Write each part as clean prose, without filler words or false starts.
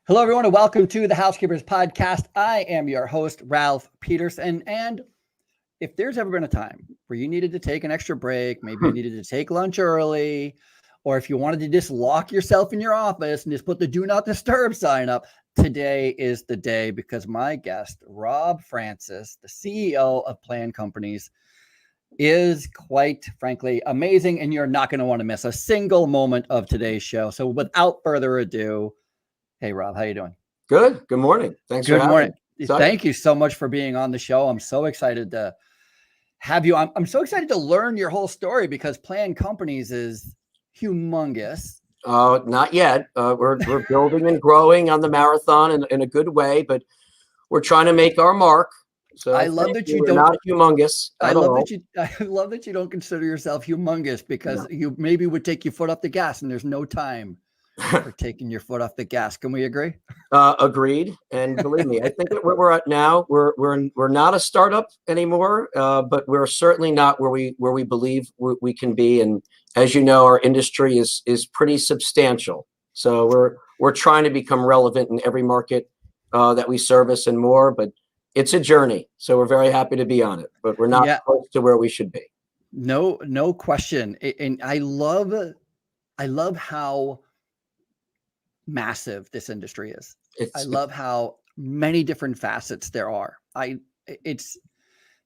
Hello, everyone, and welcome to the Housekeepers Podcast. I am your host, Ralph Peterson. And if there's ever been a time where you needed to take an extra break, maybe you needed to take lunch early, or if you wanted to just lock yourself in your office and just put the do not disturb sign up, today is the day, because my guest, Rob Francis, the CEO of Plan Companies, is quite frankly amazing, and you're not going to want to miss a single moment of today's show. So without further ado, hey, Rob, how you doing? Good. Good morning. Thanks for having me. Thank you so much for being on the show. I'm so excited to have you. I'm so excited to learn your whole story, because Plan Companies is humongous. Not yet. We're building and growing on the marathon in a good way, but we're trying to make our mark. So I love that we're not humongous. I love that you don't consider yourself humongous, because you maybe would take your foot off the gas, and there's no time for taking your foot off the gas. Can we agree? Agreed. And believe me, I think that where we're at now, we're not a startup anymore, but we're certainly not where we believe we can be. And as you know, our industry is pretty substantial. So we're trying to become relevant in every market that we service and more. But it's a journey. So we're very happy to be on it, but we're not close to where we should be. No question. And I love how massive this industry is. I love how many different facets there are. It's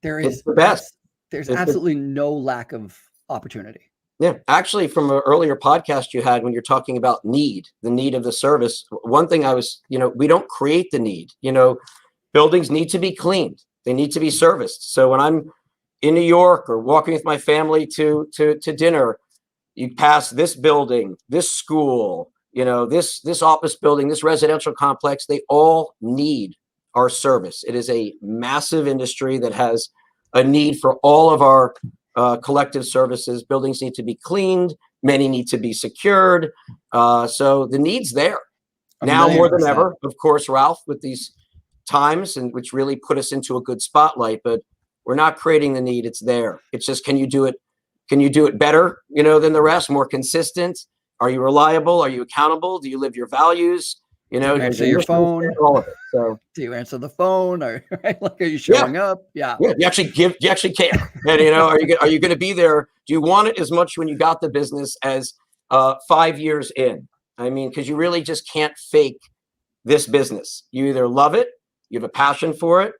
the best. There's absolutely no lack of opportunity. Yeah, actually, from an earlier podcast you had, when you're talking about the need of the service, one thing we don't create the need. Buildings need to be cleaned. They need to be serviced. So when I'm in New York or walking with my family to dinner, you pass this building, this school, this office building, this residential complex, they all need our service. It is a massive industry that has a need for all of our collective services. Buildings need to be cleaned. Many need to be secured. So the need's there now more than ever, of course, Ralph, with these times, and which really put us into a good spotlight, but we're not creating the need. It's there. It's just, can you do it? Can you do it better, than the rest? More consistent? Are you reliable? Are you accountable? Do you live your values? Do you answer your phone? All of it. So, do you answer the phone? Or are you showing up? Yeah. You actually care. And are you going to be there? Do you want it as much when you got the business as 5 years in? I mean, because you really just can't fake this business. You either love it, you have a passion for it,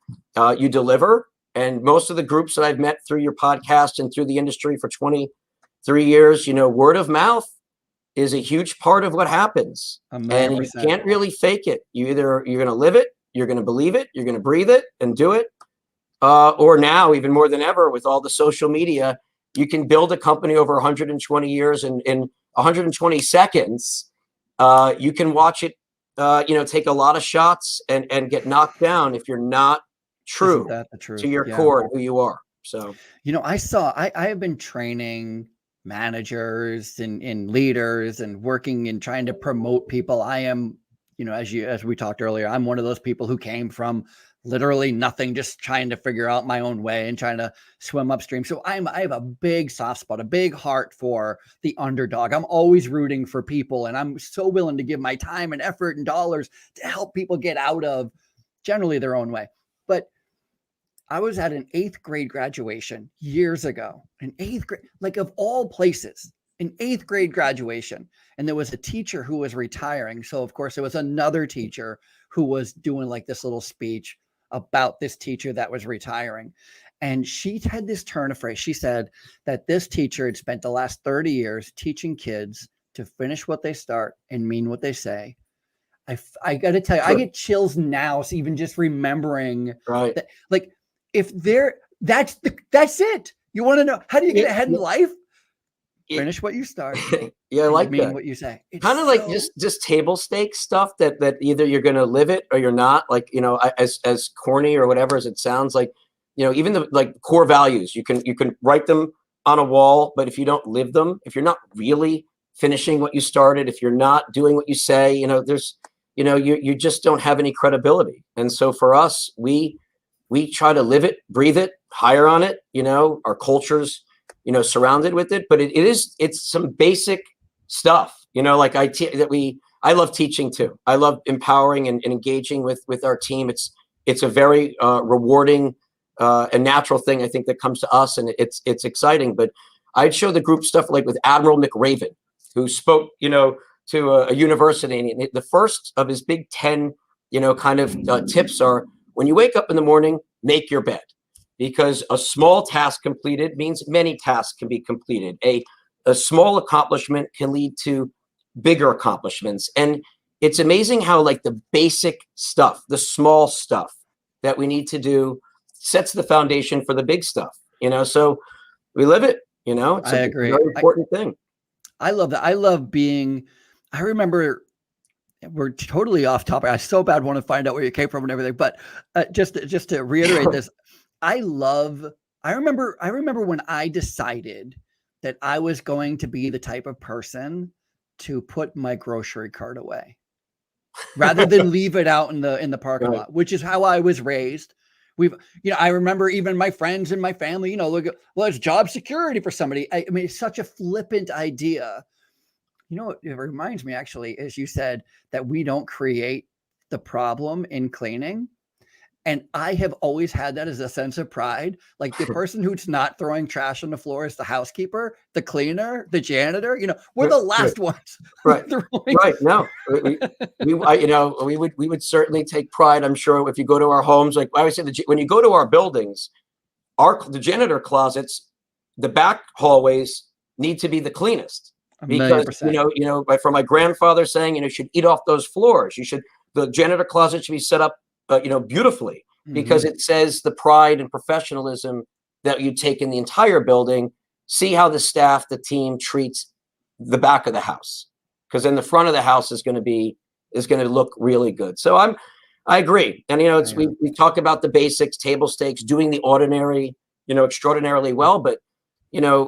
you deliver. And most of the groups that I've met through your podcast and through the industry for 23 years, word of mouth is a huge part of what happens. 100%. And you can't really fake it. You're going to live it, you're going to believe it, you're going to breathe it and do it. Or now, even more than ever, with all the social media, you can build a company over 120 years and in 120 seconds. You can watch it, take a lot of shots and get knocked down if you're not true to your core and who you are. So, I have been training managers and leaders and working and trying to promote people. I am, as we talked earlier, I'm one of those people who came from literally nothing, just trying to figure out my own way and trying to swim upstream. So I have a big soft spot, a big heart for the underdog. I'm always rooting for people, and I'm so willing to give my time and effort and dollars to help people get out of generally their own way. But I was at an 8th grade graduation years ago, an 8th grade, like of all places, an 8th grade graduation. And there was a teacher who was retiring. So of course there was another teacher who was doing like this little speech about this teacher that was retiring. And she had this turn of phrase. She said that this teacher had spent the last 30 years teaching kids to finish what they start and mean what they say. I got to tell you, I get chills now. So even just remembering that, like, that's it. You want to know, how do you get ahead in life? Finish what you start. I like mean that. what you say. Kind of like just table stakes stuff that either you're going to live it or you're not. Like, as corny or whatever as it sounds, like, even the core values, you can write them on a wall, but if you don't live them, if you're not really finishing what you started, if you're not doing what you say, you just don't have any credibility. And so for us, we try to live it, breathe it, hire on it. Our culture's, surrounded with it, but it's some basic stuff, like I I love teaching too. I love empowering and engaging with our team. It's a very rewarding and natural thing, I think, that comes to us, and it's exciting. But I'd show the group stuff like with Admiral McRaven, who spoke, to a university, and the first of his big 10, kind of tips are: when you wake up in the morning, make your bed, because a small task completed means many tasks can be completed. A small accomplishment can lead to bigger accomplishments. And it's amazing how like the basic stuff, the small stuff that we need to do sets the foundation for the big stuff, so we live it, it's I agree. Very important thing. I love that. I remember, we're totally off topic. I so bad want to find out where you came from and everything, but just to reiterate this, I remember when I decided that I was going to be the type of person to put my grocery cart away rather than leave it out in the parking lot, which is how I was raised. I remember even my friends and my family, look, well, it's job security for somebody. I mean, it's such a flippant idea. It reminds me, actually, as you said, that we don't create the problem in cleaning. And I have always had that as a sense of pride. Like the person who's not throwing trash on the floor is the housekeeper, the cleaner, the janitor. We're the last ones. Right. Right. No, we would certainly take pride. I'm sure if you go to our homes, like I always say, when you go to our buildings, the janitor closets, the back hallways need to be the cleanest. Because, from my grandfather saying, you should eat off those floors. The janitor closet should be set up beautifully, because it says the pride and professionalism that you take in the entire building. See how the staff, the team treats the back of the house, because then the front of the house is going to look really good. So I agree. And, we talk about the basics, table stakes, doing the ordinary, extraordinarily well. But,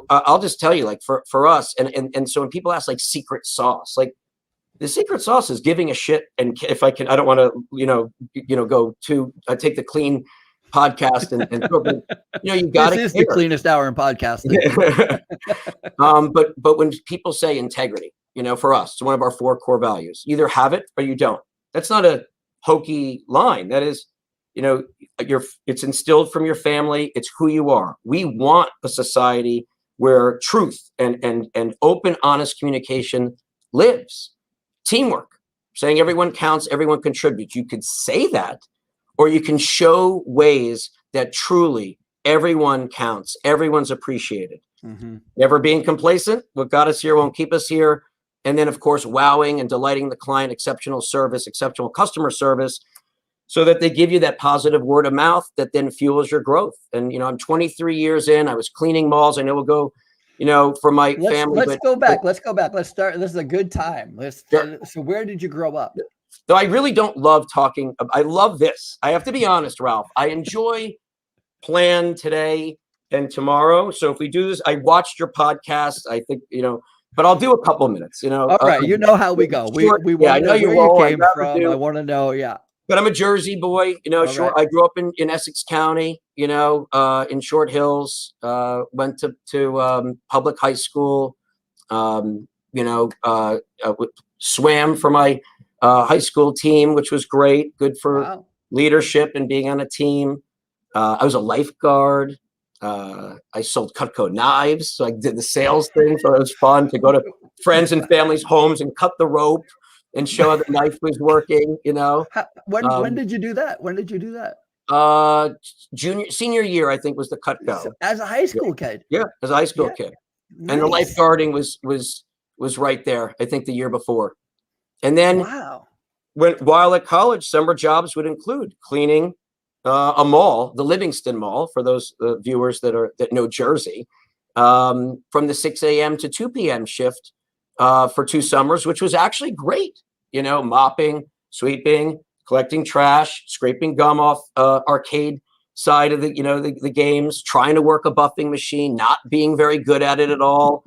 I'll just tell you, like for us, and so when people ask like secret sauce, like, the secret sauce is giving a shit. And if I can, I don't want to, go to take the clean podcast and you got to. This is the cleanest hour in podcasting. But when people say integrity, for us, it's one of our 4 core values. Either have it or you don't. That's not a hokey line. That is, it's instilled from your family. It's who you are. We want a society where truth and open, honest communication lives. Teamwork, saying everyone counts, everyone contributes. You could say that, or you can show ways that truly everyone counts, everyone's appreciated. Never being complacent. What got us here won't keep us here. And then, of course, wowing and delighting the client, exceptional service, exceptional customer service, so that they give you that positive word of mouth that then fuels your growth. And, I'm 23 years in. I was cleaning malls. I know we'll go, for my family. Let's go back. Let's start. This is a good time. So where did you grow up? Though I really don't love talking. I love this. I have to be honest, Ralph. I enjoy plan today and tomorrow. So if we do this, I watched your podcast. I think, but I'll do a couple of minutes, All right. You know how we go. We I know where you came from. I want to know. Yeah. But I'm a Jersey boy, Right. I grew up in Essex County, in Short Hills, went to public high school, swam for my high school team, which was great, good for leadership and being on a team. I was a lifeguard. I sold Cutco knives, so I did the sales thing. So it was fun to go to friends and family's homes and cut the rope and show the knife was working, When did you do that? Senior year, I think, was the Cutco. So as a high school kid. Yeah, as a high school kid. Nice. And the lifeguarding was right there, I think, the year before. And then while at college, summer jobs would include cleaning a mall, the Livingston Mall, for those viewers that know Jersey, from the 6 a.m. to 2 p.m. shift for 2 summers, which was actually great. Mopping, sweeping, collecting trash, scraping gum off arcade side of the games, trying to work a buffing machine, not being very good at it at all,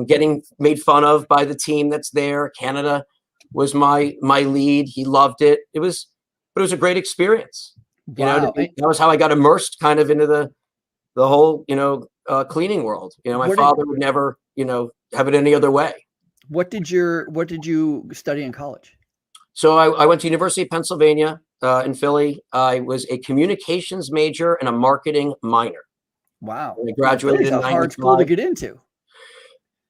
getting made fun of by the team that's there. Canada was my lead. He loved it. But it was a great experience. That was how I got immersed kind of into the whole, cleaning world. My father would never, have it any other way. What did you study in college? So I went to University of Pennsylvania in Philly. I was a communications major and a marketing minor. Wow. And I graduated in Philly's a hard school to 95. get into.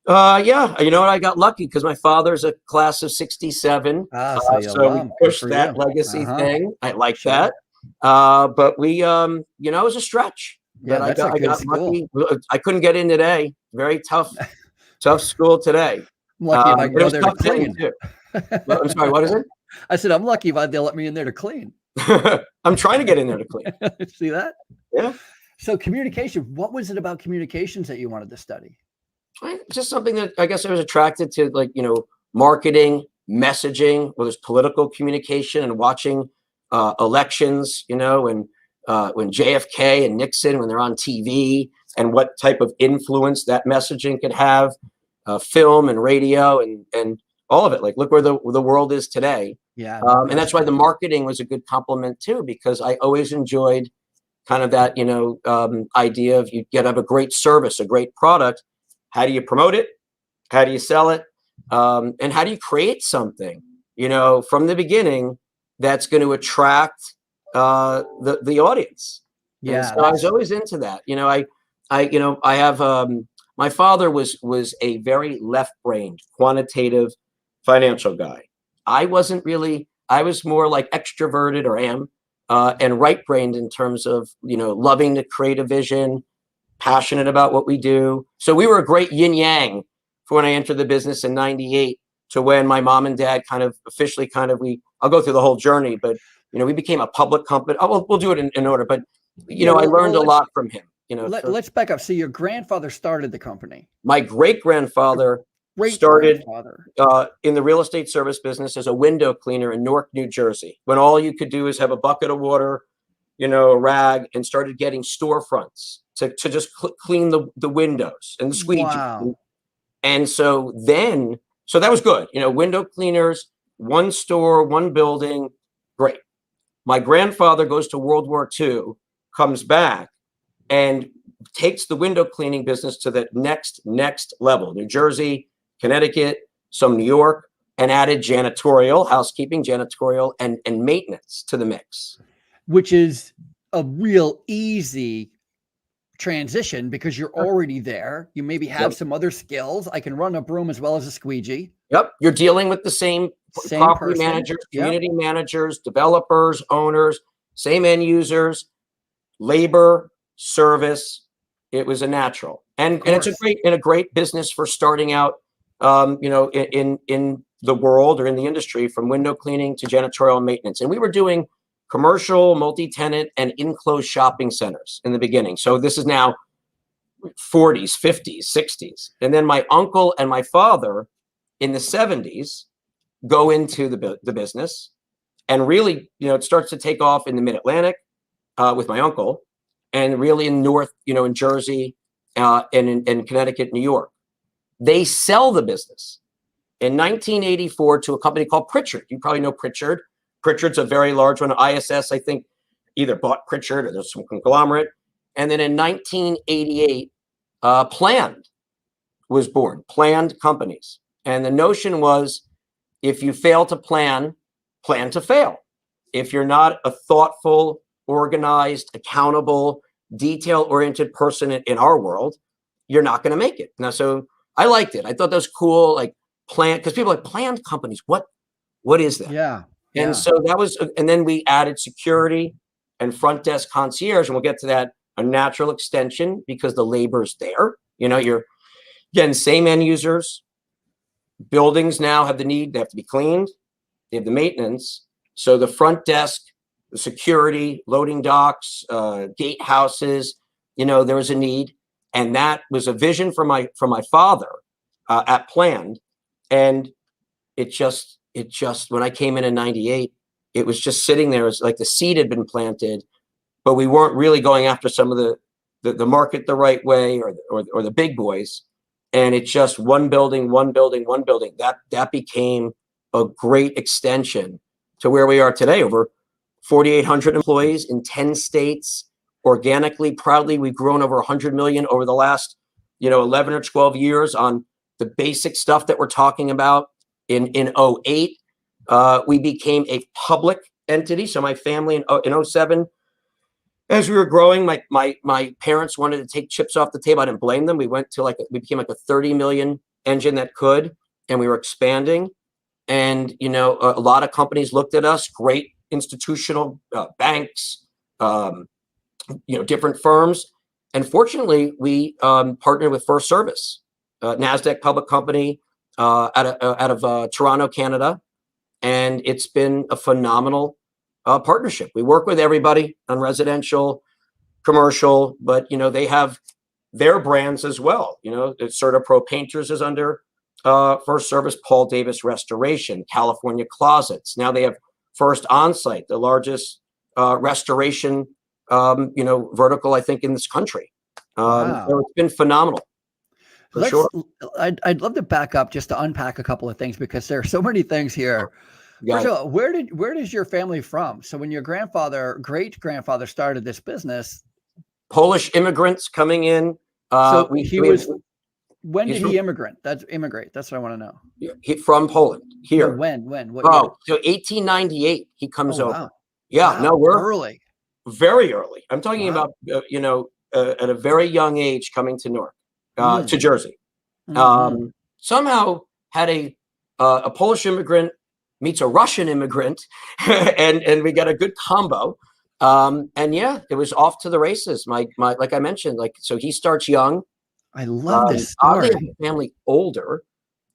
Yeah, you know what? I got lucky because my father's a class of 67. So you So we alum. Good pushed for that you. legacy thing. I like Sure. that. But we, it was a stretch. Yeah, But that's a I good got school. lucky. I couldn't get in today. Very tough school today. I'm lucky if I can It go was there to tough getting clean. too. Well, I'm sorry, what is it? I said, I'm lucky if they'll let me in there to clean. I'm trying to get in there to clean. See that? Yeah. So communication, what was it about communications that you wanted to study? Just something that I guess I was attracted to, like, marketing, messaging, whether it's political communication and watching elections, when JFK and Nixon, when they're on TV, and what type of influence that messaging could have, film and radio and all of it. Like, look where the world is today. Yeah. And that's why the marketing was a good complement too, because I always enjoyed kind of that, idea of you have a great service, a great product. How do you promote it? How do you sell it? And how do you create something, from the beginning that's going to attract the audience? Yeah. And so I was always into that. I have my father was a very left-brained, quantitative financial guy. I wasn't really. I was more like extroverted, or am, and right-brained in terms of loving to create a vision, passionate about what we do. So we were a great yin yang for when I entered the business in '98 to when my mom and dad kind of officially I'll go through the whole journey, but we became a public company. Oh, we'll do it in order, but I learned a lot from him. Let's back up. So your grandfather started the company. My great-grandfather started in the real estate service business as a window cleaner in Newark, New Jersey, when all you could do is have a bucket of water, a rag, and started getting storefronts to just clean the windows and the squeegee. Wow. And so that was good. Window cleaners, one store, one building, great. My grandfather goes to World War II, comes back, and takes the window cleaning business to the next level. New Jersey, Connecticut, some New York, and added janitorial, housekeeping, janitorial, and maintenance to the mix. Which is a real easy transition because you're already there. You maybe have some other skills. I can run a broom as well as a squeegee. Yep. You're dealing with the same property person. Managers, community managers, developers, owners, same end users, labor, service. It was a natural. And it's a great business for starting out, in the world or in the industry, from window cleaning to janitorial maintenance. And we were doing commercial, multi-tenant, and enclosed shopping centers in the beginning. So this is now 40s, 50s, 60s. And then my uncle and my father in the 70s go into the business. And really, it starts to take off in the mid-Atlantic with my uncle, and really in North, in Jersey, and in Connecticut, New York. They sell the business in 1984 to a company called Pritchard. You probably know Pritchard. Pritchard's a very large one. ISS, I think, either bought Pritchard or there's some conglomerate. And then in 1988, Planned was born, Planned Companies. And the notion was, if you fail to plan to fail. If you're not a thoughtful, organized, accountable, detail-oriented person in our world, you're not going to make it. Now, so I liked it. I thought that was cool, like Planned, because people are like, Planned Companies, what is that? Yeah. And so that was, and then we added security and front desk concierge, and we'll get to that, a natural extension because the labor's there. You're, again, same end users. Buildings now have the need, they have to be cleaned. They have the maintenance. So the front desk, the security, loading docks, gatehouses, there was a need. And that was a vision from my father at Planned. And it just, when I came in '98, it was just sitting there. It was like the seed had been planted, but we weren't really going after some of the market the right way, or the big boys. And it's just one building. That became a great extension to where we are today. Over 4,800 employees in 10 states. Organically, proudly, we've grown over 100 million over the last, 11 or 12 years on the basic stuff that we're talking about in 08. We became a public entity. So my family in 07, as we were growing, my parents wanted to take chips off the table. I didn't blame them. We became like a 30 million engine that could, and we were expanding. And, a lot of companies looked at us, great institutional banks, different firms. And fortunately, we partnered with First Service, NASDAQ public company out of Toronto, Canada. And it's been a phenomenal partnership. We work with everybody on residential, commercial, but, they have their brands as well. CertaPro Painters is under First Service, Paul Davis Restoration, California Closets. Now they have First Onsite, the largest restoration, vertical, I think, in this country. Wow. So it's been phenomenal. For sure. I'd love to back up just to unpack a couple of things, because there are so many things here. First of all, where does your family from? So when your great grandfather started this business, Polish immigrants coming in. When did he immigrate? That's what I want to know. He from Poland here. No, when? What year? So 1898 he comes over. Wow. Yeah, wow, no, we're early. Very early. I'm talking about at a very young age coming to Newark, to Jersey. Mm-hmm. Somehow had a Polish immigrant meets a Russian immigrant, and we got a good combo. And yeah, it was off to the races. My like I mentioned, so he starts young. I love this story. Oddly, family older,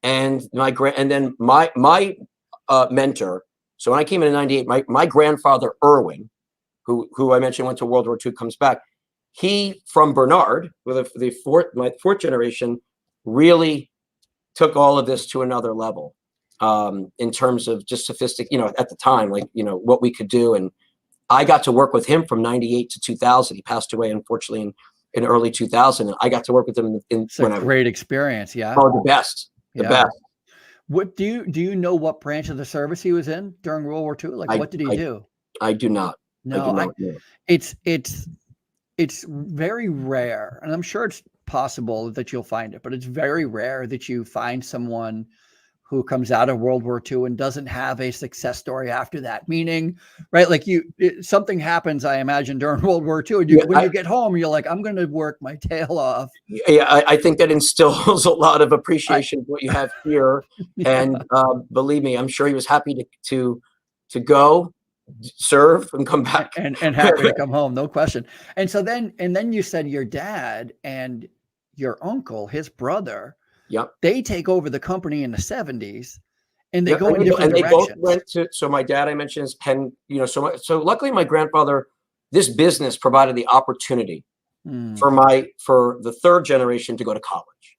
and then my mentor. So when I came in 98, my grandfather Irwin, who I mentioned went to World War II, comes back. He from Bernard, with my fourth generation, really took all of this to another level in terms of just sophisticated. At the time, what we could do, and I got to work with him from 98 to 2000. He passed away, unfortunately, in early 2000. And I got to work with him It's a great experience. Yeah. Oh, the best. Best. What do you know what branch of the service he was in during World War II? What did he do? I do not. No, it's very rare, and I'm sure it's possible that you'll find it, but it's very rare that you find someone who comes out of World War II and doesn't have a success story after that. Meaning, right? Something happens, I imagine, during World War II. And when you get home, you're like, I'm going to work my tail off. Yeah, I think that instills a lot of appreciation for what you have here. Yeah. And believe me, I'm sure he was happy to go, serve, and come back. And happy to come home, no question. And so then you said your dad and your uncle, his brother, yep, they take over the company in the 70s, and they go in different directions. They both went to. So my dad, I mentioned, is Penn. So luckily, my grandfather, this business provided the opportunity for the third generation to go to college,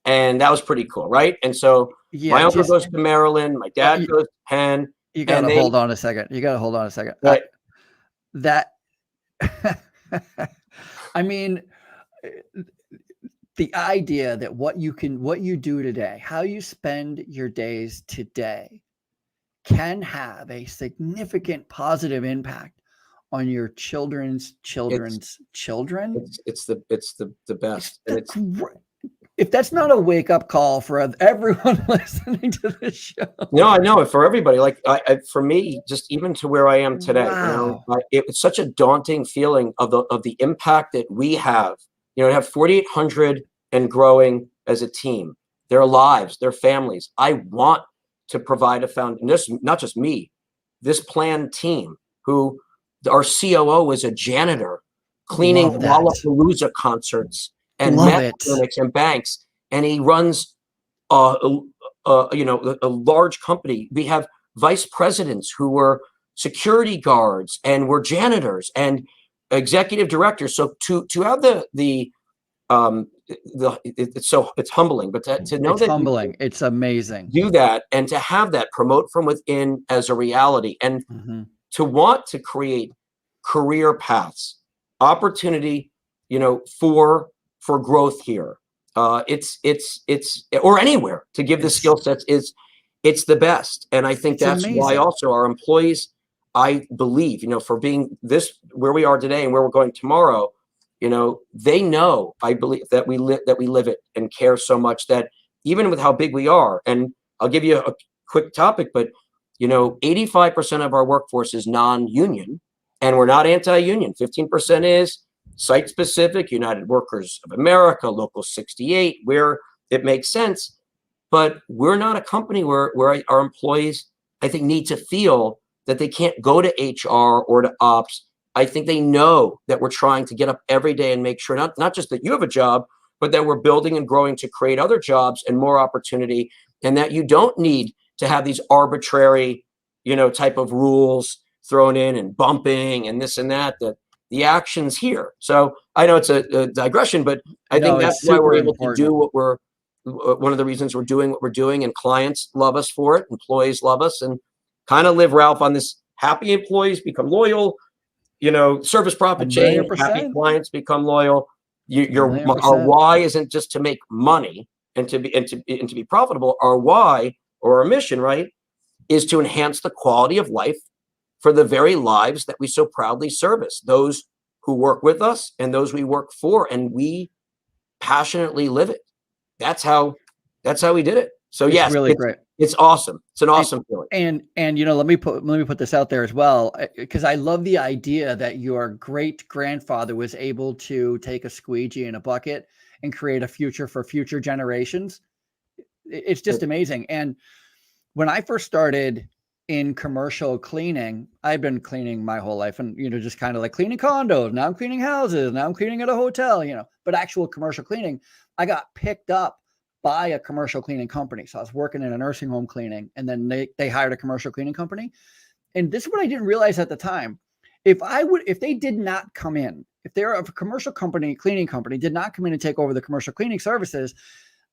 and that was pretty cool, right? And so my uncle goes to Maryland, my dad goes to Penn. You got to hold on a second. Right. I mean, the idea that what you do today, how you spend your days today, can have a significant positive impact on your children's children. It's the best. If that's not a wake up call for everyone listening to this show. No, I know, for everybody. For me, just even to where I am today, wow. It's such a daunting feeling of the impact that we have. To have 4,800 and growing as a team, their lives, their families. I want to provide a foundation. Not just me, this planned team. Who our COO is a janitor, cleaning Lollapalooza concerts and meth clinics and banks, and he runs a large company. We have vice presidents who were security guards and were janitors and executive directors. So to have it's humbling, but to know it's that humbling, it's amazing. Do that, and to have that promote from within as a reality, and to want to create career paths, opportunity, for growth here. It's or anywhere to give the skill sets it's the best. And I think that's amazing. Why also our employees, I believe, for being where we are today and where we're going tomorrow, they know, I believe that we live it and care so much that even with how big we are, and I'll give you a quick topic, but 85% of our workforce is non-union, and we're not anti-union. 15% is site-specific, United Workers of America, Local 68, where it makes sense. But we're not a company where our employees, I think, need to feel that they can't go to HR or to ops. I think they know that we're trying to get up every day and make sure not just that you have a job, but that we're building and growing to create other jobs and more opportunity, and that you don't need to have these arbitrary, type of rules thrown in and bumping and this and that the action's here. So I know it's a digression, but I think that's why we're able to do one of the reasons we're doing what we're doing, and clients love us for it, employees love us, and kind of live, Ralph, on this happy employees become loyal, service profit chain, happy clients become loyal. Our why isn't just to make money and to be profitable. Our why, or our mission, right, is to enhance the quality of life for the very lives that we so proudly service, those who work with us and those we work for, and we passionately live it. That's how we did it. So it's yes, really great. It's awesome. It's an awesome feeling. And let me put this out there as well, because I love the idea that your great grandfather was able to take a squeegee and a bucket and create a future for future generations. It's just amazing. And when I first started in commercial cleaning, I've been cleaning my whole life, and just kind of like cleaning condos. Now I'm cleaning houses. Now I'm cleaning at a hotel. But actual commercial cleaning, I got picked up by a commercial cleaning company. So I was working in a nursing home cleaning, and then they hired a commercial cleaning company. And this is what I didn't realize at the time. If they did not come in, if they're a commercial company, cleaning company, did not come in and take over the commercial cleaning services,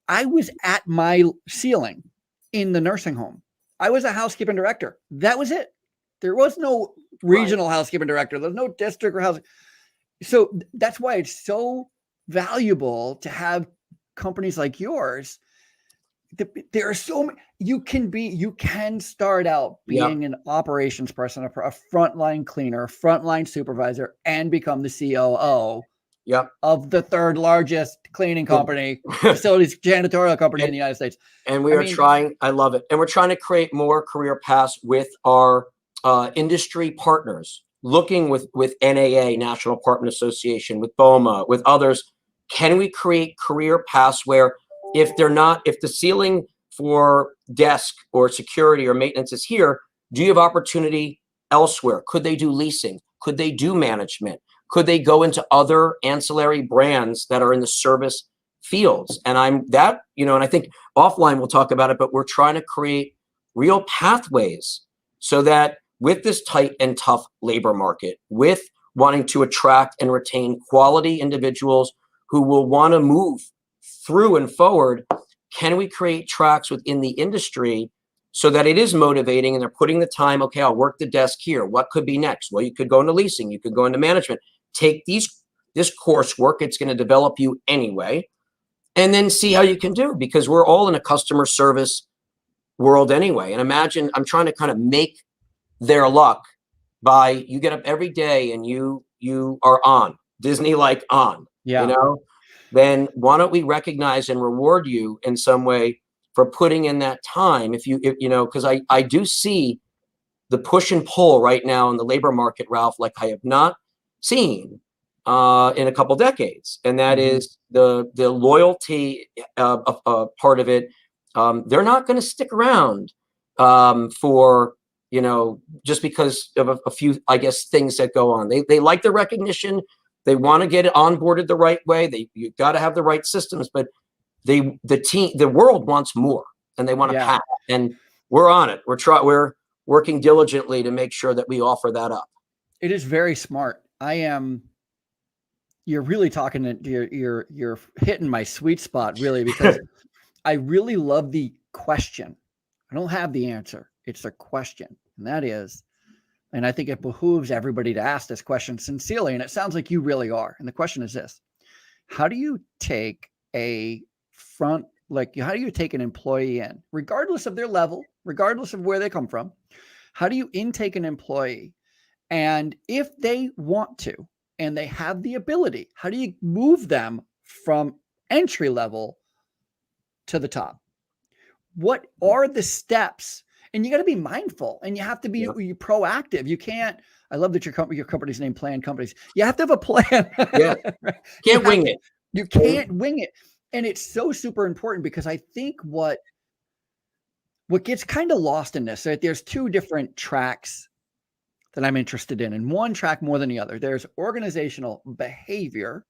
I was at my ceiling in the nursing home. I was a housekeeping director. That was it. There was no regional housekeeping director. There's no district or housing. So that's why it's so valuable to have companies like yours. There are so many. You can start out being an operations person, a frontline cleaner, a frontline supervisor, and become the COO of the third largest cleaning company, facilities janitorial company in the United States. And we are trying, I love it. And we're trying to create more career paths with our industry partners, looking with NAA, National Apartment Association, with BOMA, with others. Can we create career paths where if the ceiling for desk or security or maintenance is here, do you have opportunity elsewhere? Could they do leasing? Could they do management? Could they go into other ancillary brands that are in the service fields? And and I think offline we'll talk about it, but we're trying to create real pathways so that with this tight and tough labor market, with wanting to attract and retain quality individuals who will want to move through and forward, can we create tracks within the industry so that it is motivating and they're putting the time, okay, I'll work the desk here. What could be next? Well, you could go into leasing, you could go into management, take this coursework, it's going to develop you anyway, and then see how you can do, because we're all in a customer service world anyway. And imagine, I'm trying to kind of make their luck by, you get up every day and you are on Disney, like on, then why don't we recognize and reward you in some way for putting in that time? Because I do see the push and pull right now in the labor market, Ralph, like I have not seen in a couple decades. And that is the loyalty part of it. They're not going to stick around for, just because of a few, I guess, things that go on. They like the recognition. They want to get it onboarded the right way. You got to have the right systems, but the world wants more, and they want to pack. And we're on it. We're working diligently to make sure that we offer that up. It is very smart. You're really talking, you're hitting my sweet spot, really, because I really love the question. I don't have the answer. It's a question. And that is, and I think it behooves everybody to ask this question sincerely. And it sounds like you really are. And the question is this: how do you take how do you take an employee in, regardless of their level, regardless of where they come from? How do you intake an employee? And if they want to, and they have the ability, how do you move them from entry level to the top. What are the steps? And you got to be mindful, and you have to be proactive. You can't. I love that your company's name Plan Companies. You have to have a plan. Yeah, can't wing it. You can't wing it, and it's so super important because I think what gets kind of lost in this, right? There's two different tracks that I'm interested in, and one track more than the other. There's organizational behavior,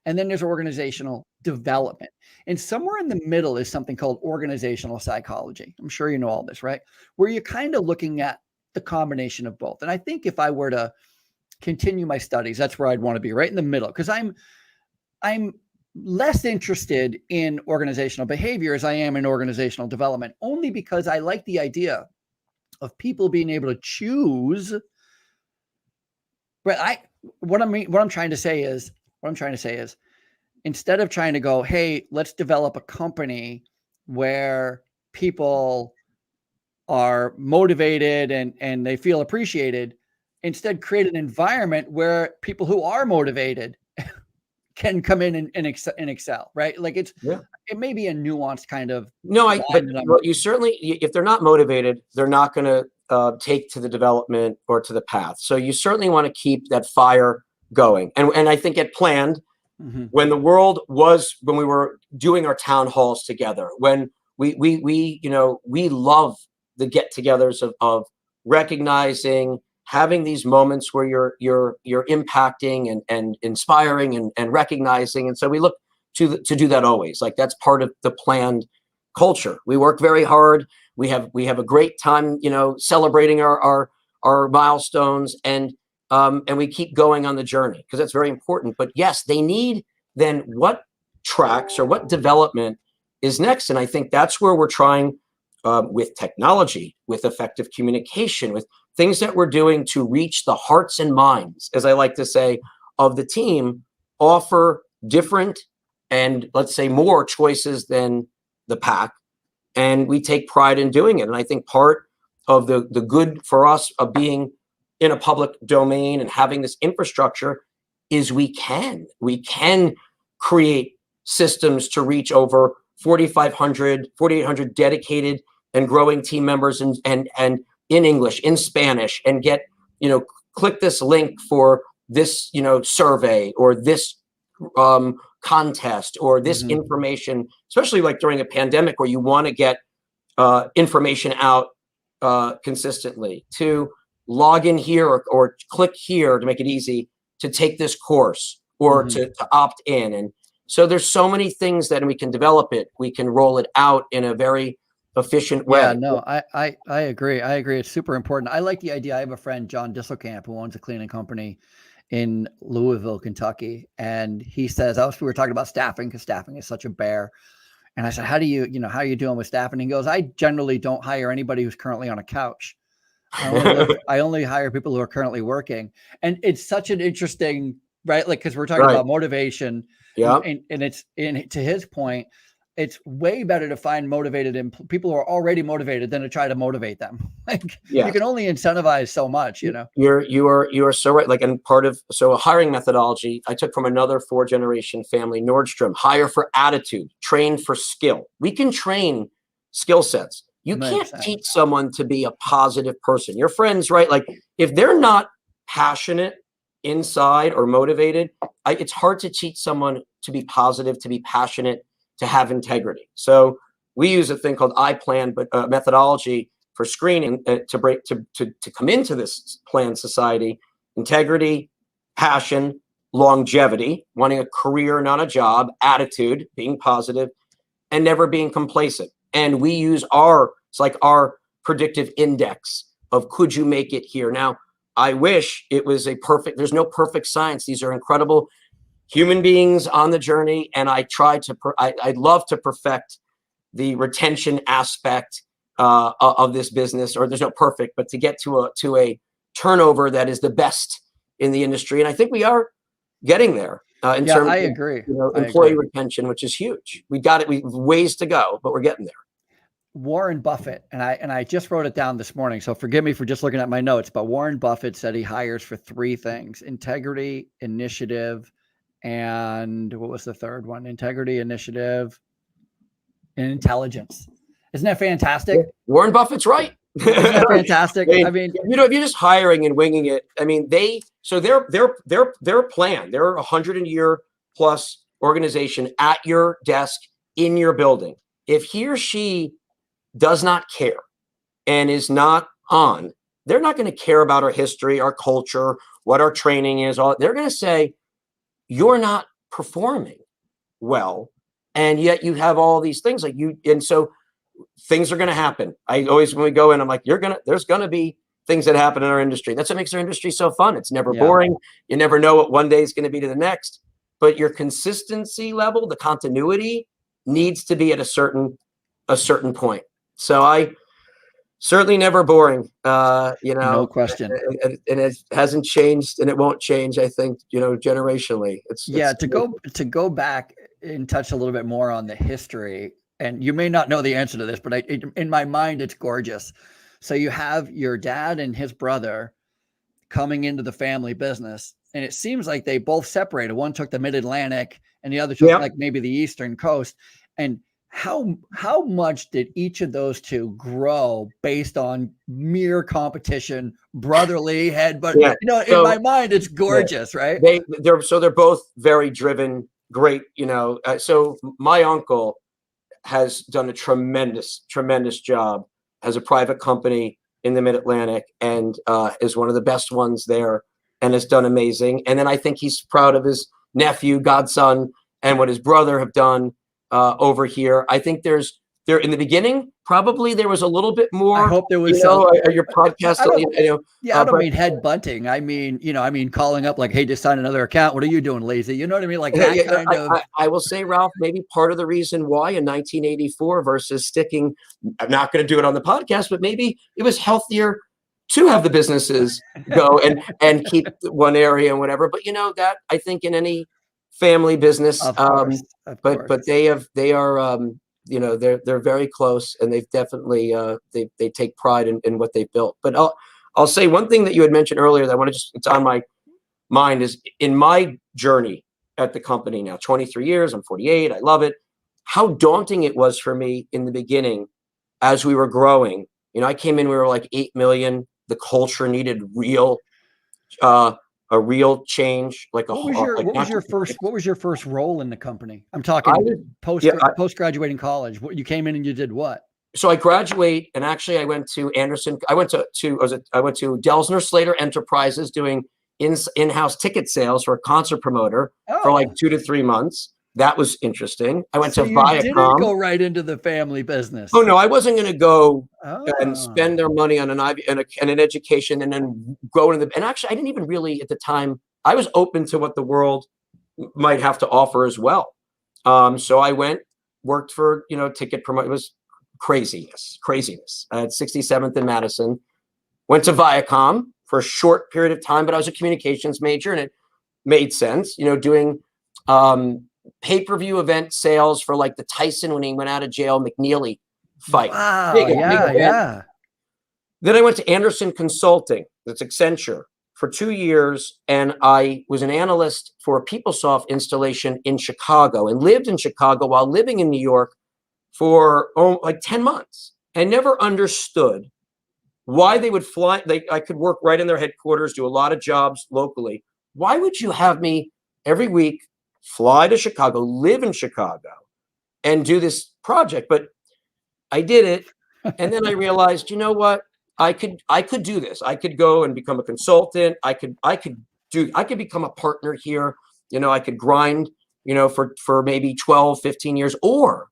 and then there's organizational development. And somewhere in the middle is something called organizational psychology. I'm sure you know all this, right? Where you're kind of looking at the combination of both. And I think if I were to continue my studies, that's where I'd want to be, right in the middle, because I'm less interested in organizational behavior as I am in organizational development, only because I like the idea of people being able to choose. But what I'm trying to say is, instead of trying to go, hey, let's develop a company where people are motivated and they feel appreciated, instead create an environment where people who are motivated can come in and excel, right? Like it may be a nuanced kind of. But you certainly, if they're not motivated, they're not going to take to the development or to the path. So you certainly want to keep that fire going. And I think it planned when we were doing our town halls together, when we love the get-togethers of recognizing, having these moments where you're impacting and inspiring and recognizing. And so we look to do that always. Like that's part of the planned culture. We work very hard. We have a great time, celebrating our milestones and we keep going on the journey because that's very important. But yes, they need then what tracks or what development is next. And I think that's where we're trying with technology, with effective communication, with things that we're doing to reach the hearts and minds, as I like to say, of the team, offer different and let's say more choices than the pack. And we take pride in doing it. And I think part of the good for us of being in a public domain and having this infrastructure is we can create systems to reach over 4,800 dedicated and growing team members and in English, in Spanish, and get, click this link for this, survey or this contest or this information, especially like during a pandemic where you want to get information out consistently, to log in here or click here to make it easy to take this course or to opt in. And so there's so many things that we can develop it. We can roll it out in a very efficient way. Yeah, no, I agree. I agree. It's super important. I like the idea. I have a friend, John Disselkamp, who owns a cleaning company in Louisville, Kentucky. And he says, we were talking about staffing because staffing is such a bear. And I said, how are you doing with staffing? And he goes, I generally don't hire anybody who's currently on a couch. I only hire people who are currently working. And it's such an interesting, right? Like, cause we're talking about motivation. Yeah. And it's to his point, it's way better to find motivated people who are already motivated than to try to motivate them. Like you can only incentivize so much, You are so right. Like, and so a hiring methodology I took from another 4-generation family, Nordstrom: hire for attitude, train for skill. We can train skill sets. You can't teach someone to be a positive person. Your friends, right? Like if they're not passionate inside or motivated, it's hard to teach someone to be positive, to be passionate, to have integrity. So we use a thing called iPlan, but methodology for screening to come into this planned society: integrity, passion, longevity, wanting a career, not a job, attitude, being positive, and never being complacent. And we use our predictive index of could you make it here? Now, I wish it was there's no perfect science. These are incredible human beings on the journey. And I I'd love to perfect the retention aspect of this business, or there's no perfect, but to get to a turnover that is the best in the industry. And I think we are getting there in terms of employee retention, which is huge. We've ways to go, but we're getting there. Warren Buffett, and I just wrote it down this morning, so forgive me for just looking at my notes, but Warren Buffett said he hires for 3 things: integrity, initiative, and what was the third one? Integrity, initiative, and intelligence. Isn't that fantastic? Yeah. Warren Buffett's right. Isn't that fantastic? I mean, if you're just hiring and winging it, I mean, their plan, they're 100-year plus organization at your desk in your building. If he or she does not care and is not on, they're not going to care about our history, our culture, what our training is. They're going to say, you're not performing well, and yet you have all these things like you. And so things are going to happen. I always, when we go in, I'm like, there's going to be things that happen in our industry. That's what makes our industry so fun. It's never boring. You never know what one day is going to be to the next, but your consistency level, the continuity needs to be at a certain point. So I certainly never boring, no question. And it hasn't changed and it won't change. I think, generationally to go back and touch a little bit more on the history. And you may not know the answer to this, but in my mind, it's gorgeous. So you have your dad and his brother coming into the family business, and it seems like they both separated. One took the Mid-Atlantic and the other took like maybe the Eastern Coast. And how much did each of those two grow based on mere competition, brotherly head? But in my mind, it's gorgeous, right? They're both very driven, great. So my uncle has done a tremendous job as a private company in the Mid-Atlantic, and is one of the best ones there, and has done amazing. And then I think he's proud of his nephew, godson, and what his brother have done over here. I think there in the beginning, probably there was a little bit more. I hope there was your podcast. I don't mean head bunting. I mean calling up like, hey, just sign another account. What are you doing, lazy? You know what I mean? Like that kind of. I will say, Ralph, maybe part of the reason why in 1984 versus sticking, I'm not going to do it on the podcast, but maybe it was healthier to have the businesses go and keep one area and whatever. But that I think in any family business, of course. But they are. They're very close, and they've definitely they take pride in what they've built. But I'll say one thing that you had mentioned earlier that it's on my mind is in my journey at the company now, 23 years, I'm 48. I love it. How daunting it was for me in the beginning as we were growing. I came in, we were like 8 million. The culture needed a real change. What was your first role in the company? I'm talking post graduating college. You came in and you did what? So I graduate, and actually I went to Anderson. I went to Delsner Slater Enterprises doing in-house ticket sales for a concert promoter for like 2 to 3 months. That was interesting. I went to Viacom. You didn't go right into the family business. Oh no, I wasn't going to go and spend their money on an education and then go into and actually I didn't even really at the time. I was open to what the world might have to offer as well. So I worked for ticket promote. It was craziness. I had 67th and Madison. Went to Viacom for a short period of time, but I was a communications major, and it made sense. Doing pay-per-view event sales for like the Tyson when he went out of jail McNeely fight. Wow, big yeah. Then I went to Anderson Consulting, that's Accenture, for 2 years, and I was an analyst for a PeopleSoft installation in Chicago and lived in Chicago while living in New York for like 10 months. I never understood why they would fly. I could work right in their headquarters, do a lot of jobs locally. Why would you have me every week fly to Chicago, live in Chicago, and do this project? But I did it. And then I realized, you know what? I could do this. I could go and become a consultant. I could become a partner here. I could grind, for maybe 12, 15 years, or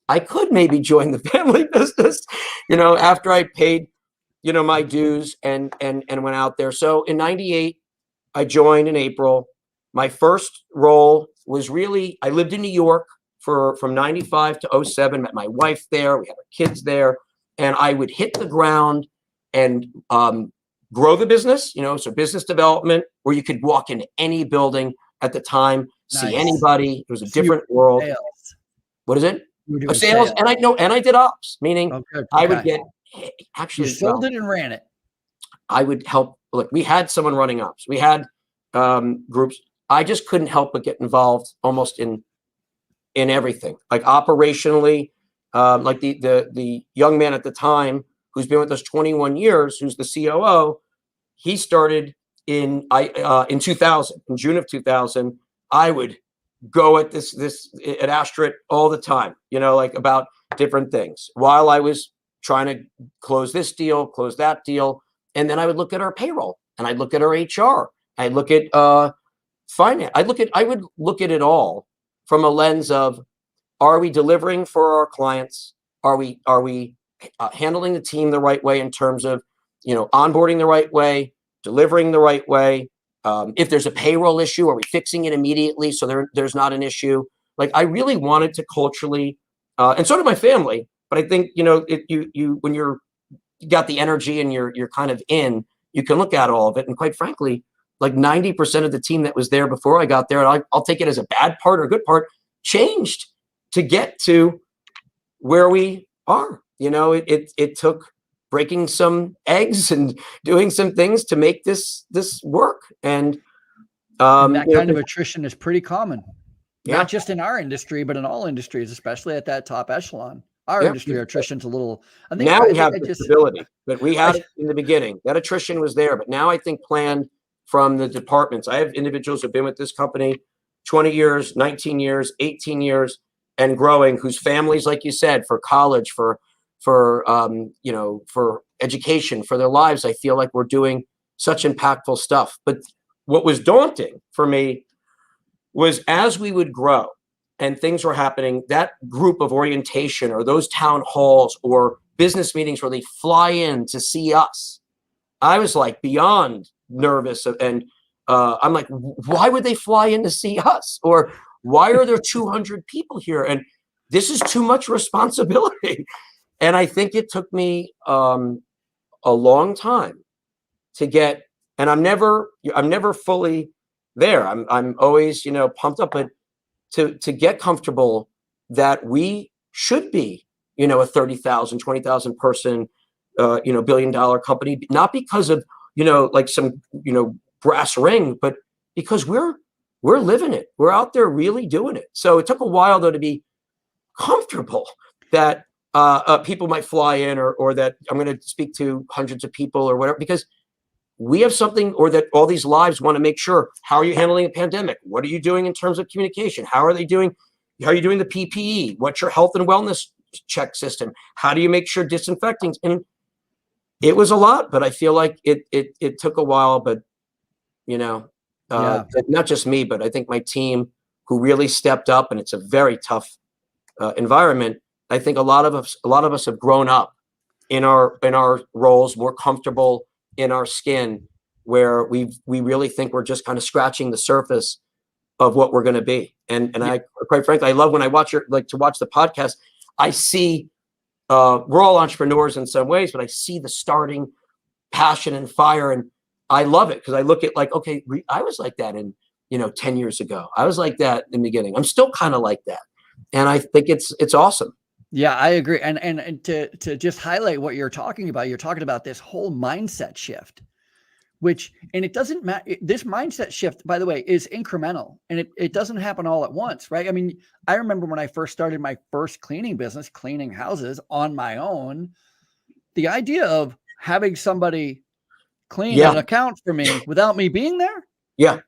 I could maybe join the family business, after I paid, my dues and went out there. So in 98, I joined in April. My first role was I lived in New York from 95 to 07, met my wife there. We had our kids there, and I would hit the ground and grow the business, so business development, where you could walk into any building at the time, see anybody. It was a different world. Sales. What is it? Sales. And I did ops, meaning I would get actually you sold it and ran it. I would help. Look, we had someone running ops. We had groups. I just couldn't help but get involved almost in everything, like operationally, Like the young man at the time who's been with us 21 years, who's the COO, he started in 2000, in June of 2000. I would go at this at Astrid all the time, like about different things while I was trying to close this deal, close that deal. And then I would look at our payroll and I'd look at our HR. I'd look at finance. I would look at it all from a lens of, are we delivering for our clients? Are we handling the team the right way in terms of, onboarding the right way, delivering the right way? If there's a payroll issue, are we fixing it immediately so there's not an issue? Like, I really wanted to culturally, and so did my family. But I think when you got the energy and you're kind of in, you can look at all of it. And quite frankly, like 90% of the team that was there before I got there, and I'll take it as a bad part or a good part, changed to get to where we are. It took breaking some eggs and doing some things to make this work. And that kind of attrition is pretty common, not Yeah. just in our industry, but in all industries, especially at that top echelon. Our industry attrition's a little. I think now we have the stability, but we had it in the beginning. That attrition was there, but now I think planned from the departments. I have individuals who've been with this company 20 years, 19 years, 18 years, and growing, whose families, like you said, for college, for education, for their lives, I feel like we're doing such impactful stuff. But what was daunting for me was, as we would grow and things were happening, that group of orientation or those town halls or business meetings where they fly in to see us, I was like beyond nervous. And I'm like, why would they fly in to see us? Or why are there 200 people here? And this is too much responsibility. And I think it took me a long time to get, and I'm never fully there. I'm always, pumped up, but to get comfortable that we should be, a 30,000, 20,000 person, $1 billion company, not because of, like some, brass ring, but because we're living it. We're out there really doing it. So it took a while though to be comfortable that people might fly in or that I'm going to speak to hundreds of people or whatever, because we have something, or that all these lives want to make sure, how are you handling a pandemic? What are you doing in terms of communication? How are you doing the PPE? What's your health and wellness check system? How do you make sure disinfecting? And it was a lot, but I feel like it took a while, but not just me, but I think my team, who really stepped up, and it's a very tough environment. I think a lot of us have grown up in our roles, more comfortable in our skin, where we really think we're just kind of scratching the surface of what we're going to be. And I, quite frankly, I love when I watch to watch the podcast. I see we're all entrepreneurs in some ways, but I see the starting passion and fire, and I love it because I look at like, okay, I was like that in 10 years ago. I was like that in the beginning. I'm still kind of like that, and I think it's awesome. Yeah, I agree. And to just highlight what you're talking about this whole mindset shift, and it doesn't matter. This mindset shift, by the way, is incremental, and it doesn't happen all at once, right? I mean, I remember when I first started my first cleaning business, cleaning houses on my own, the idea of having somebody clean an account for me without me being there. Yeah.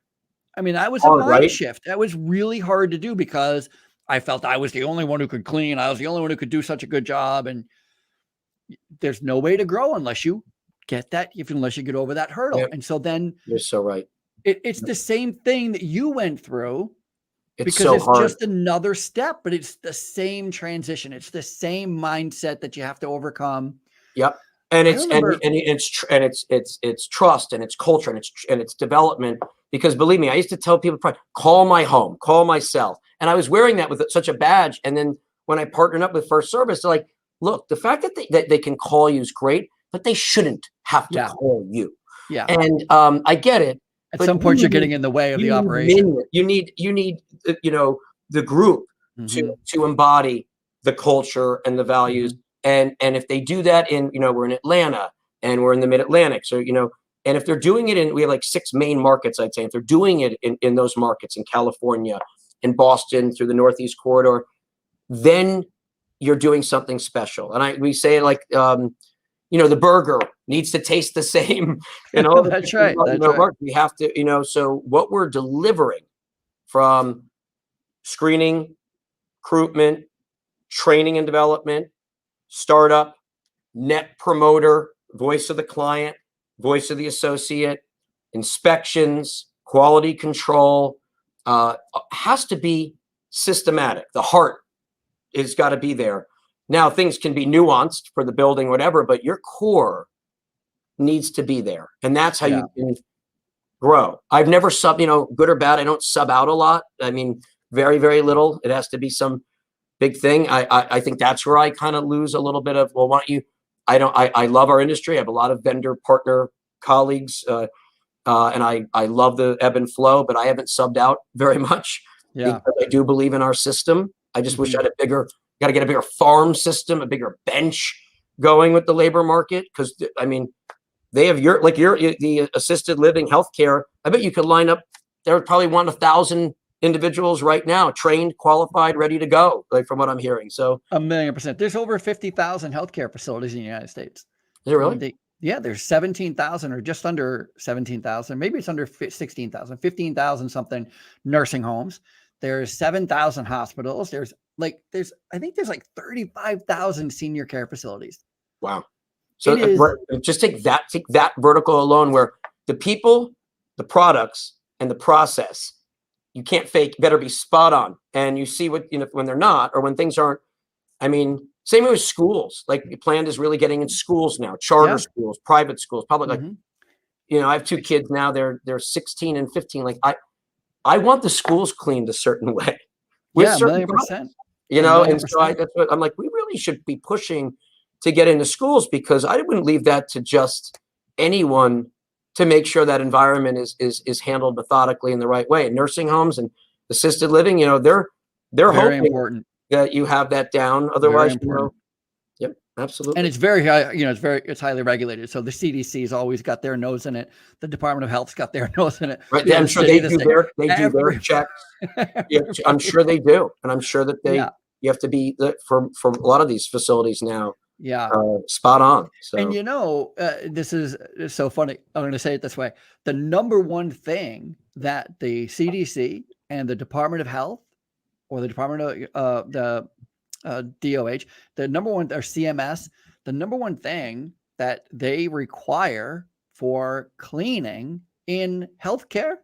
I mean, that was a mind shift. That was really hard to do because I felt I was the only one who could clean. I was the only one who could do such a good job. And there's no way to grow unless you get unless you get over that hurdle. Yeah. And so then you're so right. It's the same thing that you went through, because it's just another step, but it's the same transition. It's the same mindset that you have to overcome. Yep. And it's trust, and it's culture, and it's development. Because believe me, I used to tell people, call my home, call myself. And I was wearing that with such a badge. And then when I partnered up with First Service, they're like, look, the fact that they can call you is great, but they shouldn't have to call you. Yeah. And I get it. At some point, you're getting in the way of the operation. You need the group to embody the culture and the values. And if they do that we're in Atlanta and we're in the Mid-Atlantic. So, and if they're doing it we have like 6 main markets, I'd say. If they're doing it in those markets, in California, in Boston, through the Northeast corridor, then, you're doing something special. And we say it like, the burger needs to taste the same. That's right. That's right. We have to, so what we're delivering from screening, recruitment, training and development, startup, net promoter, voice of the client, voice of the associate, inspections, quality control, has to be systematic. The heart has got to be there. Now, things can be nuanced for the building, whatever, but your core needs to be there. And that's how you can grow. I've never good or bad, I don't sub out a lot. I mean, very, very little. It has to be some big thing. I think that's where I kind of lose a little bit of, well, why don't you, I love our industry. I have a lot of vendor partner colleagues, and I love the ebb and flow, but I haven't subbed out very much because I do believe in our system. I just wish I had got to get a bigger farm system, a bigger bench going with the labor market. Cause I mean, they have the assisted living healthcare. I bet you could line up, there would probably want 1,000 individuals right now, trained, qualified, ready to go, like from what I'm hearing. So 1,000,000%. There's over 50,000 healthcare facilities in the United States. Is it really? There's 17,000 or just under 17,000. Maybe it's under 16,000, 15,000 something nursing homes. There's 7,000 hospitals. I think there's like 35,000 senior care facilities. Wow. So just take that vertical alone, where the people, the products, and the process, you can't fake, better be spot on. And you see what, when they're not, or when things aren't, I mean, same with schools. Like Planned is really getting in schools now, charter schools, private schools, public. Like, I have 2 kids now. They're 16 and 15. Like I want the schools cleaned a certain way. With 1,000,000%. And so that's what I'm like. We really should be pushing to get into schools, because I wouldn't leave that to just anyone to make sure that environment is handled methodically in the right way. And nursing homes and assisted living, they're very hoping important that you have that down. Otherwise, yep, absolutely. And it's very high, it's highly regulated. So the CDC's always got their nose in it. The Department of Health's got their nose in it. Right. I'm sure they do their checks. I'm sure they do. And I'm sure that you have to be from a lot of these facilities now. Spot on. So. And this is so funny. I'm going to say it this way. The number one thing that the CDC and the Department of Health, or the Department of the DOH, the number one, or CMS, the number one thing that they require for cleaning in healthcare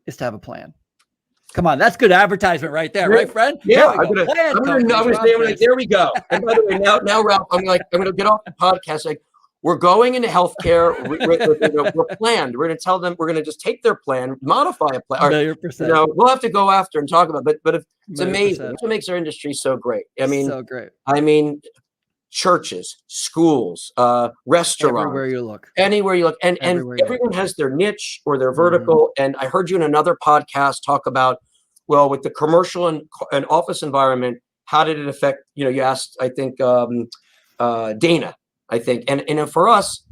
is to have a plan. Come on, that's good advertisement right there, right, friend? Yeah, I'm gonna say, like, there we go. And by the way, now, Ralph, I'm gonna get off the podcast. Like, we're going into healthcare. We're planned. We're gonna tell them. We're gonna just take their plan, modify a plan. We'll have to go after and talk about. But it's amazing. That's what makes our industry so great. I mean, so great. I mean, churches, schools, restaurants, anywhere you look, and everyone has their niche or their vertical. And I heard you in another podcast talk about, well, with the commercial and office environment, how did it affect? You asked, I think, Dana, I think, and for us,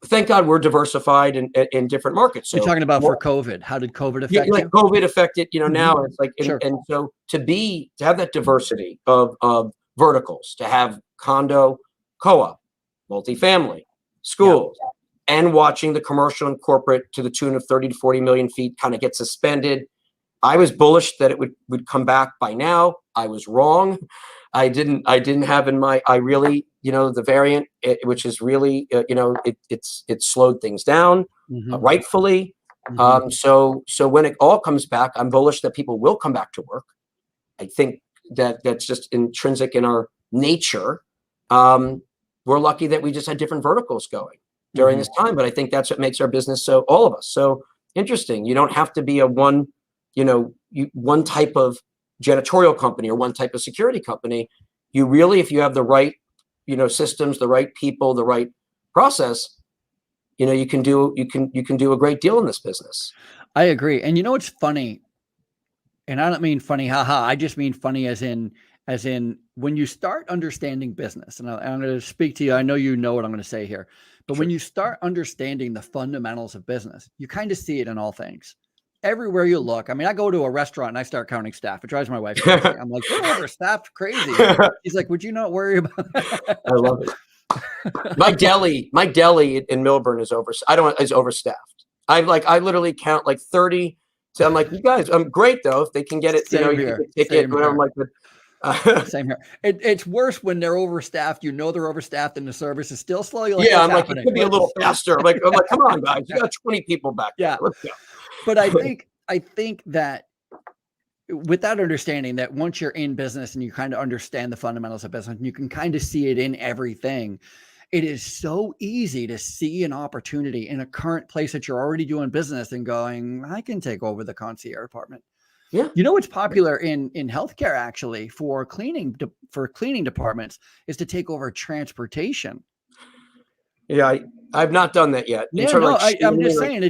thank God we're diversified in different markets. So you're talking about for COVID. How did COVID affect you? COVID affected, now it's like, and so to have that diversity of verticals, to have condo, co-op, multifamily, schools, and watching the commercial and corporate to the tune of 30 to 40 million feet kind of get suspended. I was bullish that it would come back by now. I was wrong. I didn't have in my, I really, the variant, which is really, it slowed things down, rightfully. So when it all comes back, I'm bullish that people will come back to work. I think that's just intrinsic in our nature. We're lucky that we just had different verticals going during this time, but I think that's what makes our business all of us so interesting. You don't have to be one type of janitorial company or one type of security company. You really, if you have the right, systems, the right people, the right process, you can do a great deal in this business. I agree. And it's funny, and I don't mean funny, haha. I just mean funny as in when you start understanding business, and I'm going to speak to you. I know you know what I'm going to say here, but when you start understanding the fundamentals of business, you kind of see it in all things. everywhere you look. I mean, I go to a restaurant and I start counting staff. It drives my wife crazy. I'm like, they're overstaffed crazy. She's like, would you not worry about that? I love it. My deli in Milburn is overstaffed. I literally count like 30. So I'm like, you guys, I'm great though. If they can get it, Same you here. can get ticket. Same here. I'm like, Same here. It's worse when they're overstaffed. They're overstaffed and the service is still slow. You're like, yeah, I'm what's like, happening? it could be a little faster. I'm like, come on, guys, you got 20 people back there. Yeah. Let's go. But I think that with that understanding that once you're in business and you kind of understand the fundamentals of business and you can kind of see it in everything, it is so easy to see an opportunity in a current place that you're already doing business and going, I can take over the concierge department. Yeah. You know, what's popular in healthcare actually for cleaning departments is to take over transportation. Yeah. I've not done that yet. Yeah, no, I'm just saying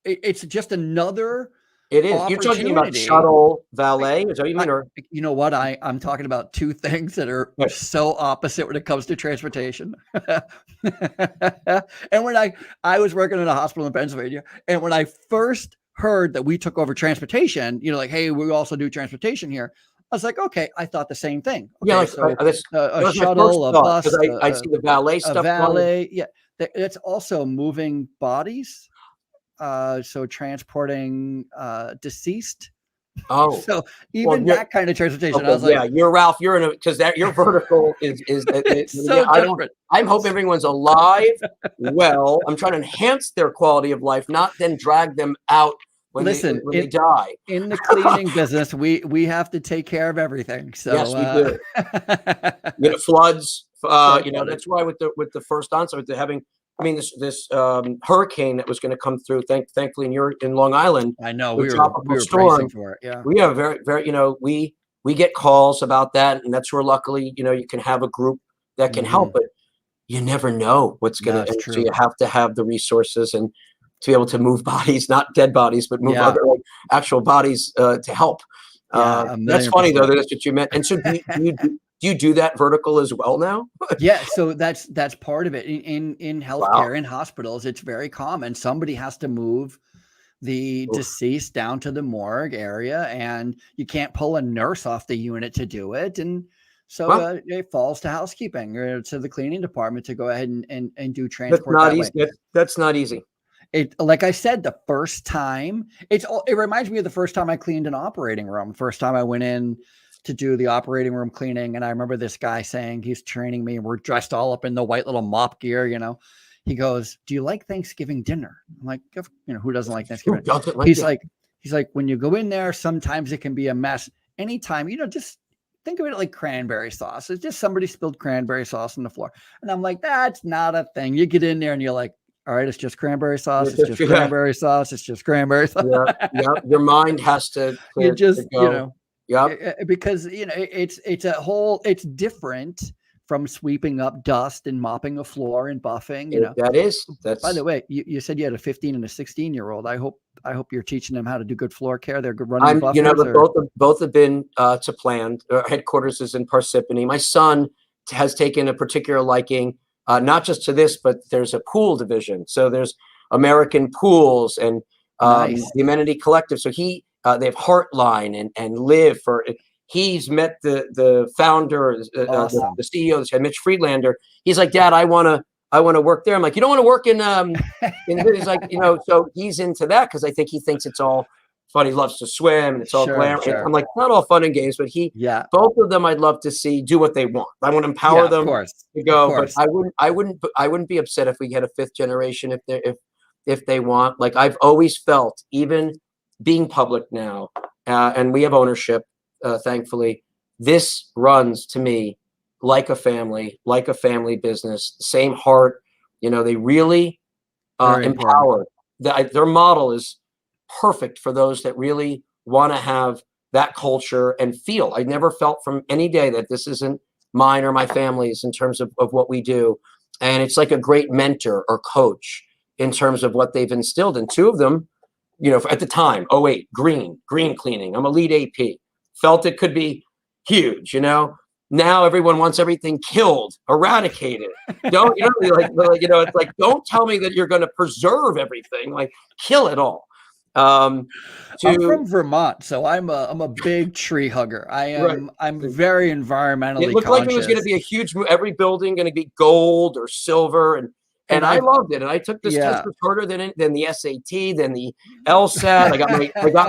it's just another. It is. You're talking about shuttle valet? Is that what you mean? Or you know what? I'm talking about two things that are so opposite when it comes to transportation. And when I was working in a hospital in Pennsylvania, and when I first heard that we took over transportation, like, hey, we also do transportation here. I was like, okay, I thought the same thing. Okay, yeah, so a shuttle, a bus, I see the valet stuff. A valet, yeah. It's also moving bodies. So transporting deceased. Oh, so even that kind of transportation. Okay, I was like, yeah, you're Ralph. You're in because your vertical is so different. I'm hoping everyone's alive. Well, I'm trying to enhance their quality of life, not then drag them out when they die. In the cleaning business, we have to take care of everything. So yes, we do. Floods. That's why with the first onset, with having. I mean, this hurricane that was going to come through. Thankfully, you're in Long Island. I know we were storm for it. Yeah, we have very. We get calls about that, and that's where luckily you can have a group that can help. But you never know what's going to. So you have to have the resources and to be able to move bodies, not dead bodies, but move other actual bodies to help. That's funny though. That's what you meant. And so do you do that vertical as well now? Yeah, so that's part of it. In healthcare, in hospitals, it's very common. Somebody has to move the deceased down to the morgue area, and you can't pull a nurse off the unit to do it. And so it falls to housekeeping or to the cleaning department to go ahead and do transport. That's not easy. That's not easy. Like I said, the first time, it reminds me of the first time I cleaned an operating room. First time I went in to do the operating room cleaning. And I remember this guy saying, he's training me and we're dressed all up in the white little mop gear, he goes, do you like Thanksgiving dinner? I'm like, who doesn't like Thanksgiving? He's like, when you go in there, sometimes it can be a mess. Anytime, just think of it like cranberry sauce. It's just somebody spilled cranberry sauce on the floor. And I'm like, that's not a thing. You get in there and you're like, all right, it's just cranberry sauce. It's just cranberry sauce. It's just cranberry sauce. Yeah. Your mind has to go. Yeah, because it's different from sweeping up dust and mopping a floor and buffing. That's. By the way, you said you had a 15 and a 16-year-old. I hope you're teaching them how to do good floor care. They're good running buffers. Both have been to planned. Our headquarters is in Parsippany. My son has taken a particular liking, not just to this, but there's a pool division. So there's American Pools and the Amenity Collective. So they have Heartline and Live for. He's met the founder, awesome. the CEO, Mitch Friedlander. He's like, Dad, I want to work there. I'm like, you don't want to work in he's like, so he's into that because I think he thinks it's all fun. He loves to swim and it's all glamorous. Sure. I'm like, not all fun and games, but both of them I'd love to see do what they want. I want to empower them to go. But I wouldn't be upset if we had a fifth generation if they want. Like I've always felt, even being public now, and we have ownership, thankfully, this runs to me like a family business, same heart. They really empower. Their model is perfect for those that really want to have that culture and feel. I never felt from any day that this isn't mine or my family's in terms of what we do. And it's like a great mentor or coach in terms of what they've instilled. And two of them, at the time, 08, green cleaning. I'm a lead AP. Felt it could be huge, Now everyone wants everything killed, eradicated. Don't, it's like, don't tell me that you're going to preserve everything, like kill it all. Um, I'm from to Vermont, so I'm a big tree hugger. right. I'm very It environmentally looked like it was going to conscious. be a huge move. Every building going to be gold or silver, and And I I loved it. And I took this test yeah, was harder than the SAT, than the LSAT. I got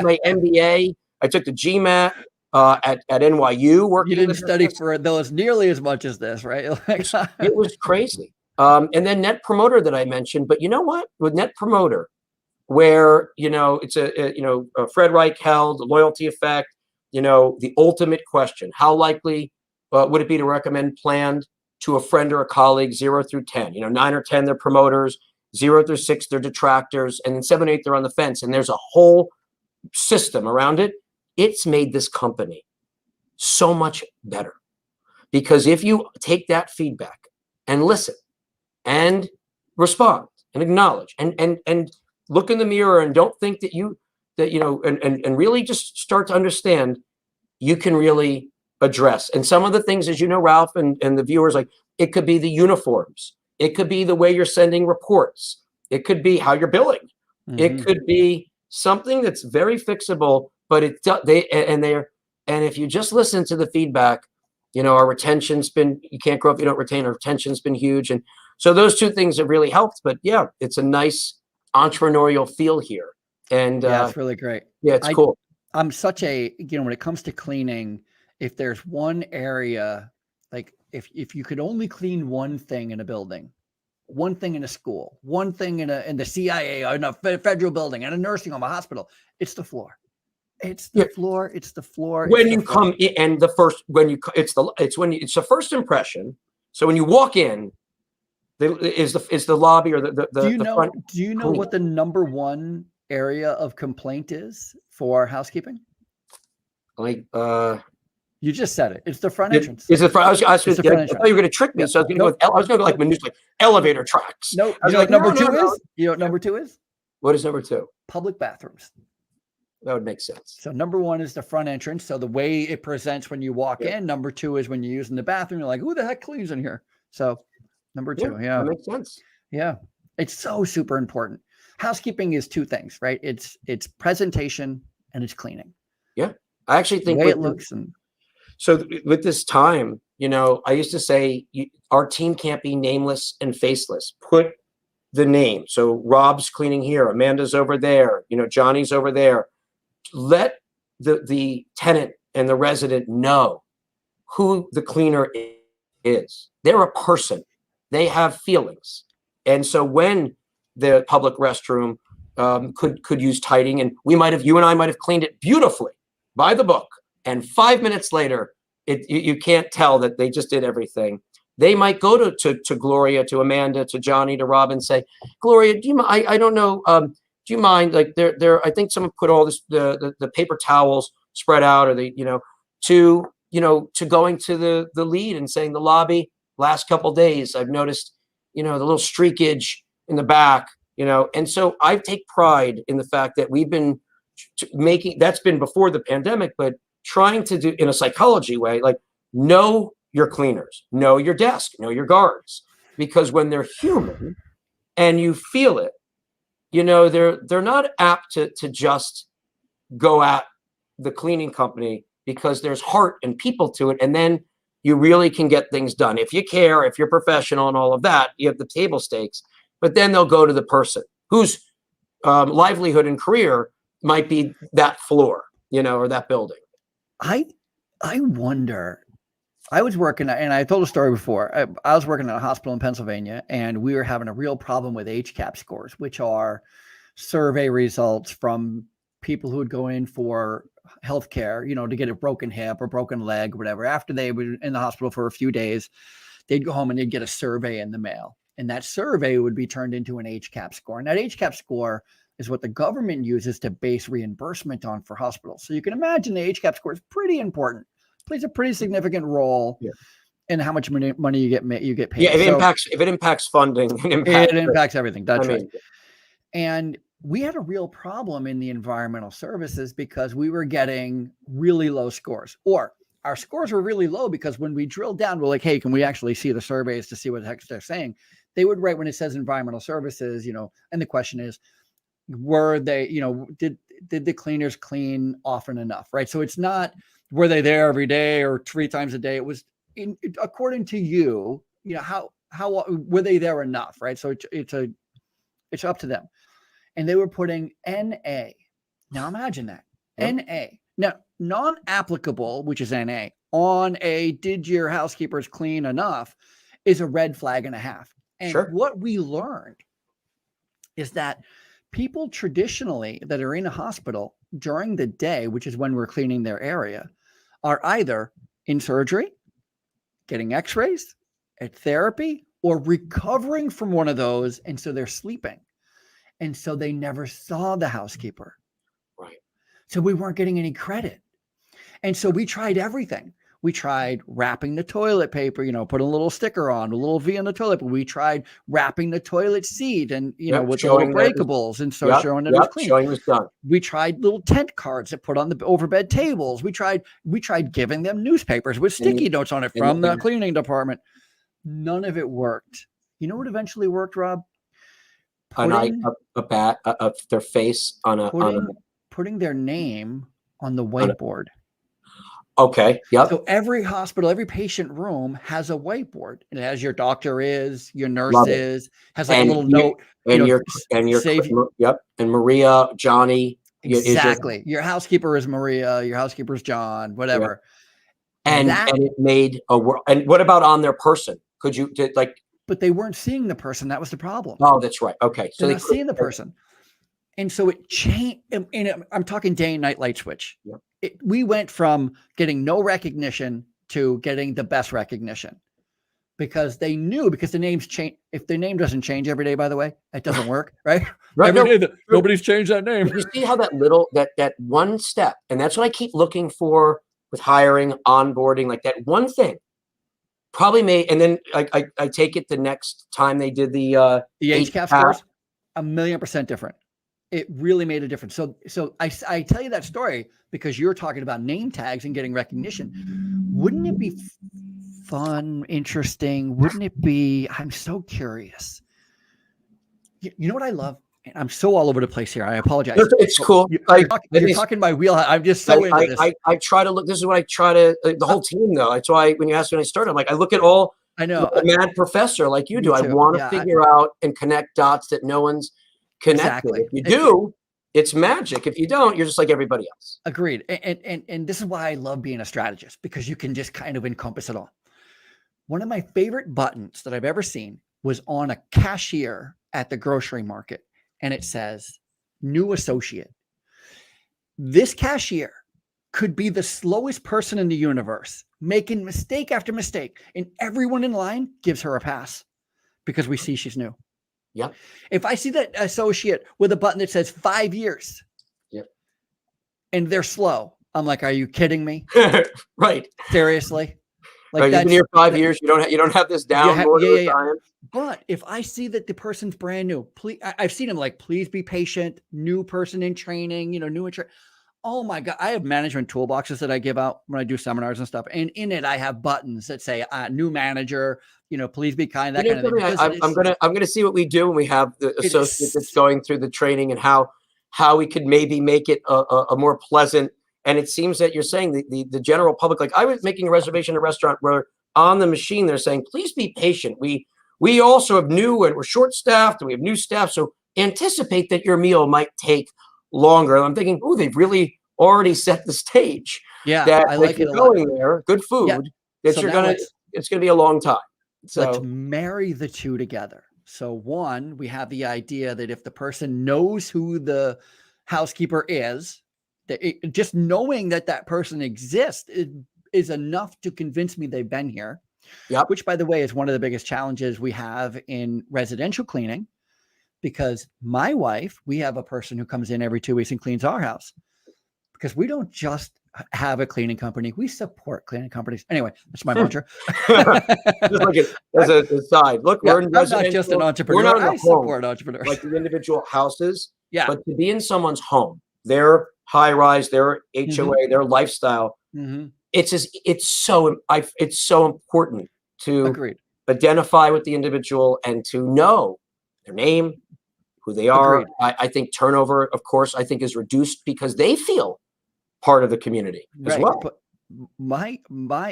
my MBA. I took the GMAT at NYU you working in the didn't study business. for those nearly as much as this, right? It was crazy. And then Net Promoter that I mentioned, but you know what? With Net Promoter, where it's a Fred Reich held the loyalty effect. The ultimate question: how likely would it be to recommend planned to a friend or a colleague, 0 through 10? 9 or 10 they're promoters, 0 through 6 they're detractors, and then 7 or 8 they're on the fence. And there's a whole system around it. It's made this company so much better because if you take that feedback and listen and respond and acknowledge and look in the mirror and don't think and really just start to understand, you can really address. And some of the things, as you know, Ralph, and the viewers, like, it could be the uniforms, it could be the way you're sending reports, it could be how you're billing, it could be something that's very fixable, but and if you just listen to the feedback, our retention's been, you can't grow if you don't retain. Our retention's been huge. And so those two things have really helped. But yeah, it's a nice entrepreneurial feel here. And Yeah, it's really great. yeah, it's cool. I'm such a, when it comes to cleaning, if there's one area, like if you could only clean one thing in a building, one thing in a school, one thing in the CIA, or in a federal building, in a nursing home, a hospital, it's the floor. It's the floor. It's the floor. When you come in, and it's the first impression. So when you walk in, is the lobby or the front. Do you know what the number one area of complaint is for housekeeping? Like you just said it. It's the front entrance. Is it front? I thought you were going to trick me. So I was going to go like menus, like elevator tracks. No, you know what number two is? You know what number two is? What is number two? Public bathrooms. That would make sense. So number one is the front entrance. So the way it presents when you walk in. Number two is when you're using the bathroom. You're like, who the heck cleans in here? So number two. Yeah. That makes sense. Yeah. It's so super important. Housekeeping is two things, right? It's presentation and it's cleaning. Yeah. I actually think the way it looks. So with this time, I used to say our team can't be nameless and faceless. Put the name. So Rob's cleaning here. Amanda's over there. Johnny's over there. Let the tenant and the resident know who the cleaner is. They're a person. They have feelings. And so when the public restroom could use tidying, and you and I might have cleaned it beautifully by the book, and 5 minutes later, you can't tell that they just did everything. They might go to Gloria, to Amanda, to Johnny, to Rob, and say, Gloria, do you? I don't know. Do you mind? Like I think someone put all this the paper towels spread out, or to going to the lead and saying, the lobby last couple days, I've noticed the little streakage in the back, and so I take pride in the fact that we've been making, that's been before the pandemic, but trying to do in a psychology way, like, know your cleaners, know your desk, know your guards, because when they're human and you feel it, they're not apt to just go at the cleaning company, because there's heart and people to it. And then you really can get things done. If you care, if you're professional and all of that, you have the table stakes, but then they'll go to the person whose livelihood and career might be that floor, or that building. I wonder, I was working, and I told a story before. I was working at a hospital in Pennsylvania, and we were having a real problem with HCAP scores, which are survey results from people who would go in for healthcare, to get a broken hip or broken leg or whatever. After they were in the hospital for a few days, they'd go home and they'd get a survey in the mail. And that survey would be turned into an HCAP score. And that HCAP score is what the government uses to base reimbursement on for hospitals. So you can imagine the HCAP score is pretty important, plays a pretty significant role in how much money you get paid. Yeah, if it impacts funding, it impacts everything. That's right. And we had a real problem in the environmental services because we were getting really low scores, or our scores were really low because when we drilled down, we're like, hey, can we actually see the surveys to see what the heck they're saying? They would write when it says environmental services, and the question is, were they, did the cleaners clean often enough, right? So it's not, were they there every day or 3 times a day? It was according to you, how were they there enough, right? So it's up to them. And they were putting NA. Now imagine that. Yep. NA. Now, non-applicable, which is NA, on a did your housekeepers clean enough is a red flag and a half. And Sure. what we learned is that people traditionally that are in a hospital during the day, which is when we're cleaning their area, are either in surgery, getting x-rays, at therapy, or recovering from one of those. And so they're sleeping. And so they never saw the housekeeper. Right. So we weren't getting any credit. And so we tried everything. We tried wrapping the toilet paper, put a little sticker on, a little V on the toilet paper. We tried wrapping the toilet seat and, with the little breakables. And so showing that it was clean. Showing it was done. We tried little tent cards that put on the overbed tables. We tried giving them newspapers with sticky notes on it from the cleaning department. None of it worked. You know what eventually worked, Rob? Putting their face on putting their name on the whiteboard. Okay. Yep. So every hospital, every patient room has a whiteboard. It has your doctor is, your nurse is, has like a little note. And your yep. And Maria, Johnny. Exactly. Your housekeeper is Maria. Your housekeeper is John. Whatever. Yeah. And it made a world. And what about on their person? Could you But they weren't seeing the person. That was the problem. Oh, that's right. Okay. So they're not seeing the person. And so it changed. And I'm talking day and night light switch. Yep. We went from getting no recognition to getting the best recognition because they knew, because the names change. If the name doesn't change every day, by the way, it doesn't work, right? Right. Every day nobody's changed that name. You see how that one step, and that's what I keep looking for with hiring, onboarding, like that one thing probably made, and then I take it the next time they did the HCAHPS scores, 1,000,000% different. It really made a difference. So I tell you that story because you're talking about name tags and getting recognition. Wouldn't it be fun, interesting? Wouldn't it be? I'm so curious. You know what I love? And I'm so all over the place here. I apologize. It's cool. You're talking my wheelhouse. I'm just so into this. I try to look. This is what I try to. The whole team, though. That's why when you asked me when I started, I'm like, I look at all. I know. A mad professor like you do. I want to figure out and connect dots that no one's connected. Exactly. If you do, it's magic. If you don't, you're just like everybody else. Agreed. And this is why I love being a strategist, because you can just kind of encompass it all. One of my favorite buttons that I've ever seen was on a cashier at the grocery market. And it says, new associate. This cashier could be the slowest person in the universe, making mistake after mistake. And everyone in line gives her a pass because we see she's new. Yep. If I see that associate with a button that says 5 years, yep, and they're slow, I'm like, are you kidding me? Right. Seriously? Like you've been here 5 years. You don't have this down. Yeah. But if I see that the person's brand new, please, I've seen them like, please be patient. New person in training, new in training. Oh my God. I have management toolboxes that I give out when I do seminars and stuff. And in it, I have buttons that say new manager, please be kind, that kind of thing. I'm gonna see what we do when we have the associate that's going through the training and how we could maybe make it a more pleasant. And it seems that you're saying the general public, like I was making a reservation at a restaurant where on the machine, they're saying, please be patient. We also have new and we're short staffed and we have new staff. So anticipate that your meal might take longer. And I'm thinking, oh, they've really already set the stage. Yeah. That I like it a going lot. there, good food, that it's going to be a long time. So let's marry the two together. So one, we have the idea that if the person knows who the housekeeper is, just knowing that person exists is enough to convince me they've been here. Yep. Which, by the way, is one of the biggest challenges we have in residential cleaning, because my wife, we have a person who comes in every 2 weeks and cleans our house, because we don't just have a cleaning company. We support cleaning companies. Anyway, that's my mantra. Just like as a side. Look, we're in residential. I'm not just an entrepreneur. We're not I support entrepreneurs. Like the individual houses. Yeah. But to be in someone's home, their high rise, their HOA, their lifestyle. Mm-hmm. It's so important to Agreed. identify with the individual and to know their name, who they are. Agreed. I think turnover, of course, I think is reduced because they feel part of the community as well. But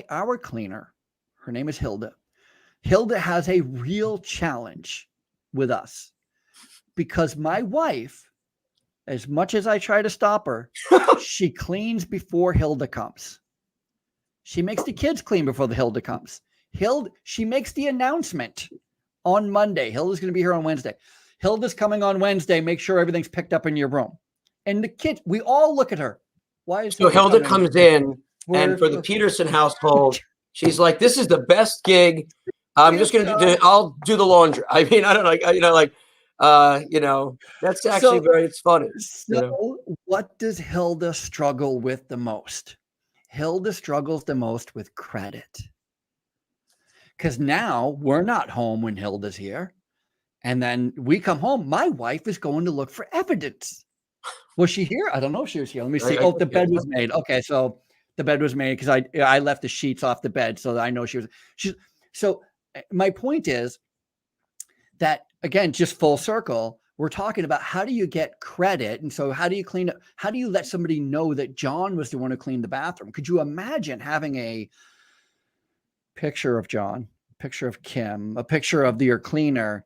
our cleaner, her name is Hilda. Hilda has a real challenge with us because my wife, as much as I try to stop her, she cleans before Hilda comes. She makes the kids clean before the Hilda comes. She makes the announcement on Monday. Hilda's going to be here on Wednesday. Hilda's coming on Wednesday. Make sure everything's picked up in your room. And the kids, we all look at her. Why is so Hilda comes in, and for the Peterson household, she's like, "This is the best gig. I'm just going to I'll do the laundry." I mean, I don't know, that's actually it's funny. So what does Hilda struggle with the most? Hilda struggles the most with credit. Because now we're not home when Hilda's here. And then we come home. My wife is going to look for evidence. Was she here? I don't know if she was here. Let me see. The bed was made. Okay, so the bed was made because I left the sheets off the bed. So I know she was. So my point is that, again, just full circle, we're talking about how do you get credit? And so how do you clean up? How do you let somebody know that John was the one who cleaned the bathroom? Could you imagine having a picture of John, a picture of Kim, a picture of your cleaner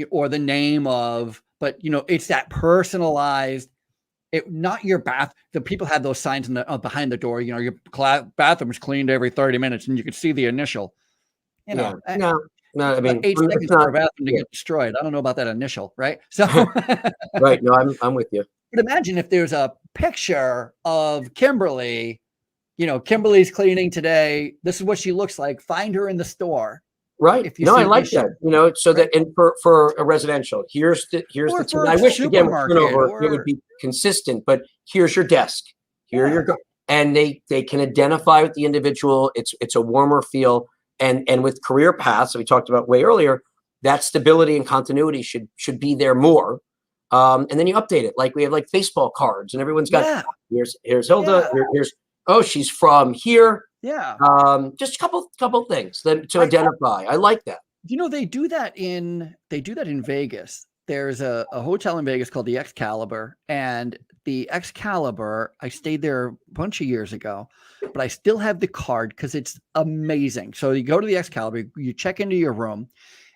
or the name of, but it's that personalized, not your bath. The people have those signs behind the door, your bathroom is cleaned every 30 minutes and you can see the initial, No, I mean, 8 seconds for a bathroom to get destroyed. I don't know about that initial, right? So, right. No, I'm with you. But imagine if there's a picture of Kimberly, Kimberly's cleaning today. This is what she looks like. Find her in the store. Right. I like that, so that, and for a residential, here's the team. I wish again turnover, it would be consistent, but here's your desk. Here and they can identify with the individual. It's a warmer feel. And with career paths that we talked about way earlier, that stability and continuity should be there more. And then you update it. Like we have like baseball cards and everyone's got, here's Hilda, here's, she's from here. Yeah. Just a couple things to identify. I like that. They do that in Vegas. There's a hotel in Vegas called the Excalibur, and the Excalibur, I stayed there a bunch of years ago, but I still have the card because it's amazing. So you go to the Excalibur, you check into your room,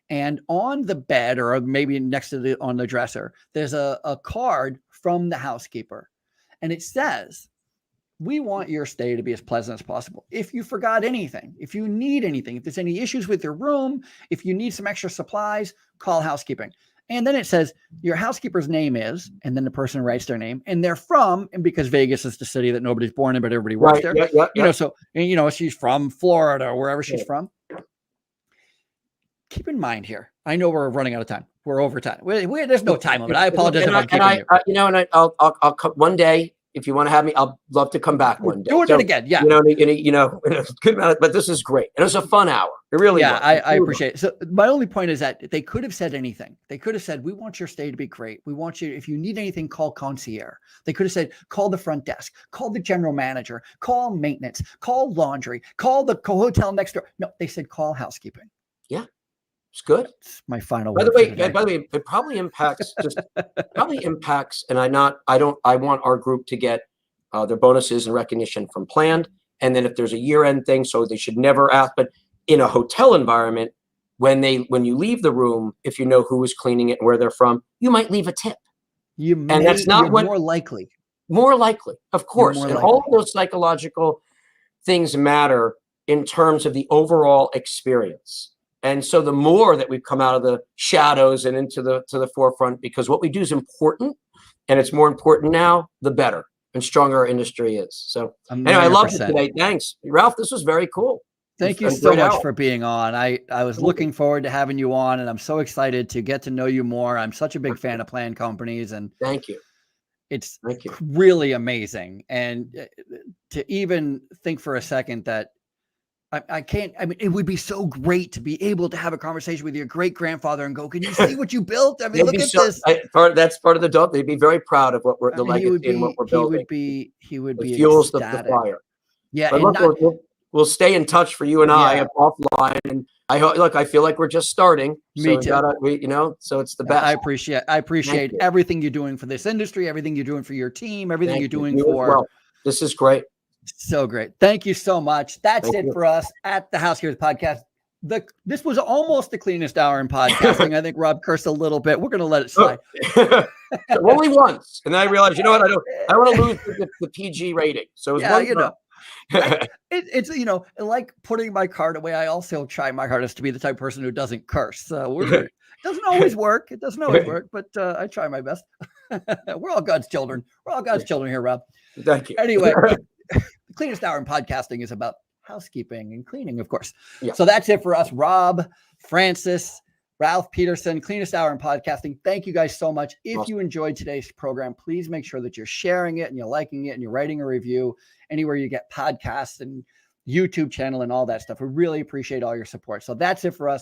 and on the bed or maybe next to on the dresser, there's a card from the housekeeper, and it says, "We want your stay to be as pleasant as possible. If you forgot anything, if you need anything, if there's any issues with your room, if you need some extra supplies, call housekeeping." And then it says your housekeeper's name is, and then the person writes their name, and they're from, and because Vegas is the city that nobody's born in, but everybody works there. So, she's from Florida or wherever she's from. Keep in mind here, I know we're running out of time. We're over time. There's no time limit. I apologize if I'm keeping you. I'll one day. If you want to have me, I'll love to come back one day. Doing it again, yeah. Good amount, but this is great. And it was a fun hour. It really was. I appreciate it. So my only point is that they could have said anything. They could have said, "We want your stay to be great. We want you, if you need anything, call concierge." They could have said, "Call the front desk, call the general manager, call maintenance, call laundry, call the hotel next door." No, they said, "Call housekeeping." Yeah. It's good. It's my final word. By the way, it probably impacts and I want our group to get their bonuses and recognition from planned. And then if there's a year-end thing, so they should never ask, but in a hotel environment, when you leave the room, if you know who is cleaning it and where they're from, you might leave a tip. That's not more likely. More likely, of course. And all of those psychological things matter in terms of the overall experience. And so the more that we've come out of the shadows and into the forefront, because what we do is important, and it's more important now, the better and stronger our industry is. So anyway, I love it today. Thanks, Ralph. This was very cool. Thank you so much for being on. I was looking forward to having you on, and I'm so excited to get to know you more. I'm such a big fan of planned companies, and thank you. It's really amazing. And to even think for a second that it would be so great to be able to have a conversation with your great grandfather and go, "Can you see what you built? I mean, look at this." That's part of the job. They'd be very proud of what we're the legacy and what we're building. He would be fuels the fire. Yeah. But look, we'll stay in touch for you and I offline. And look, I feel like we're just starting. Me So too. so it's the best. I appreciate you. everything you're doing for this industry, everything you're doing for your team, everything you're doing You as for. well. This is great. So great. Thank you so much. That's Thank it you. for us at the Housekeepers Podcast. This was almost the cleanest hour in podcasting. I think Rob cursed a little bit. We're going to let it slide. Only once. And then I realized, you know what? I want to lose the PG rating. So it's one. It's like putting my card away. I also try my hardest to be the type of person who doesn't curse. So it doesn't always work. It doesn't always work, but I try my best. We're all God's children. We're all God's children here, Rob. Thank you. Anyway, the cleanest hour in podcasting is about housekeeping and cleaning, of course. Yeah. So that's it for us. Rob, Francis, Ralph Peterson, cleanest hour in podcasting. Thank you guys so much. If you enjoyed today's program, please make sure that you're sharing it and you're liking it and you're writing a review anywhere you get podcasts and YouTube channel and all that stuff. We really appreciate all your support. So that's it for us.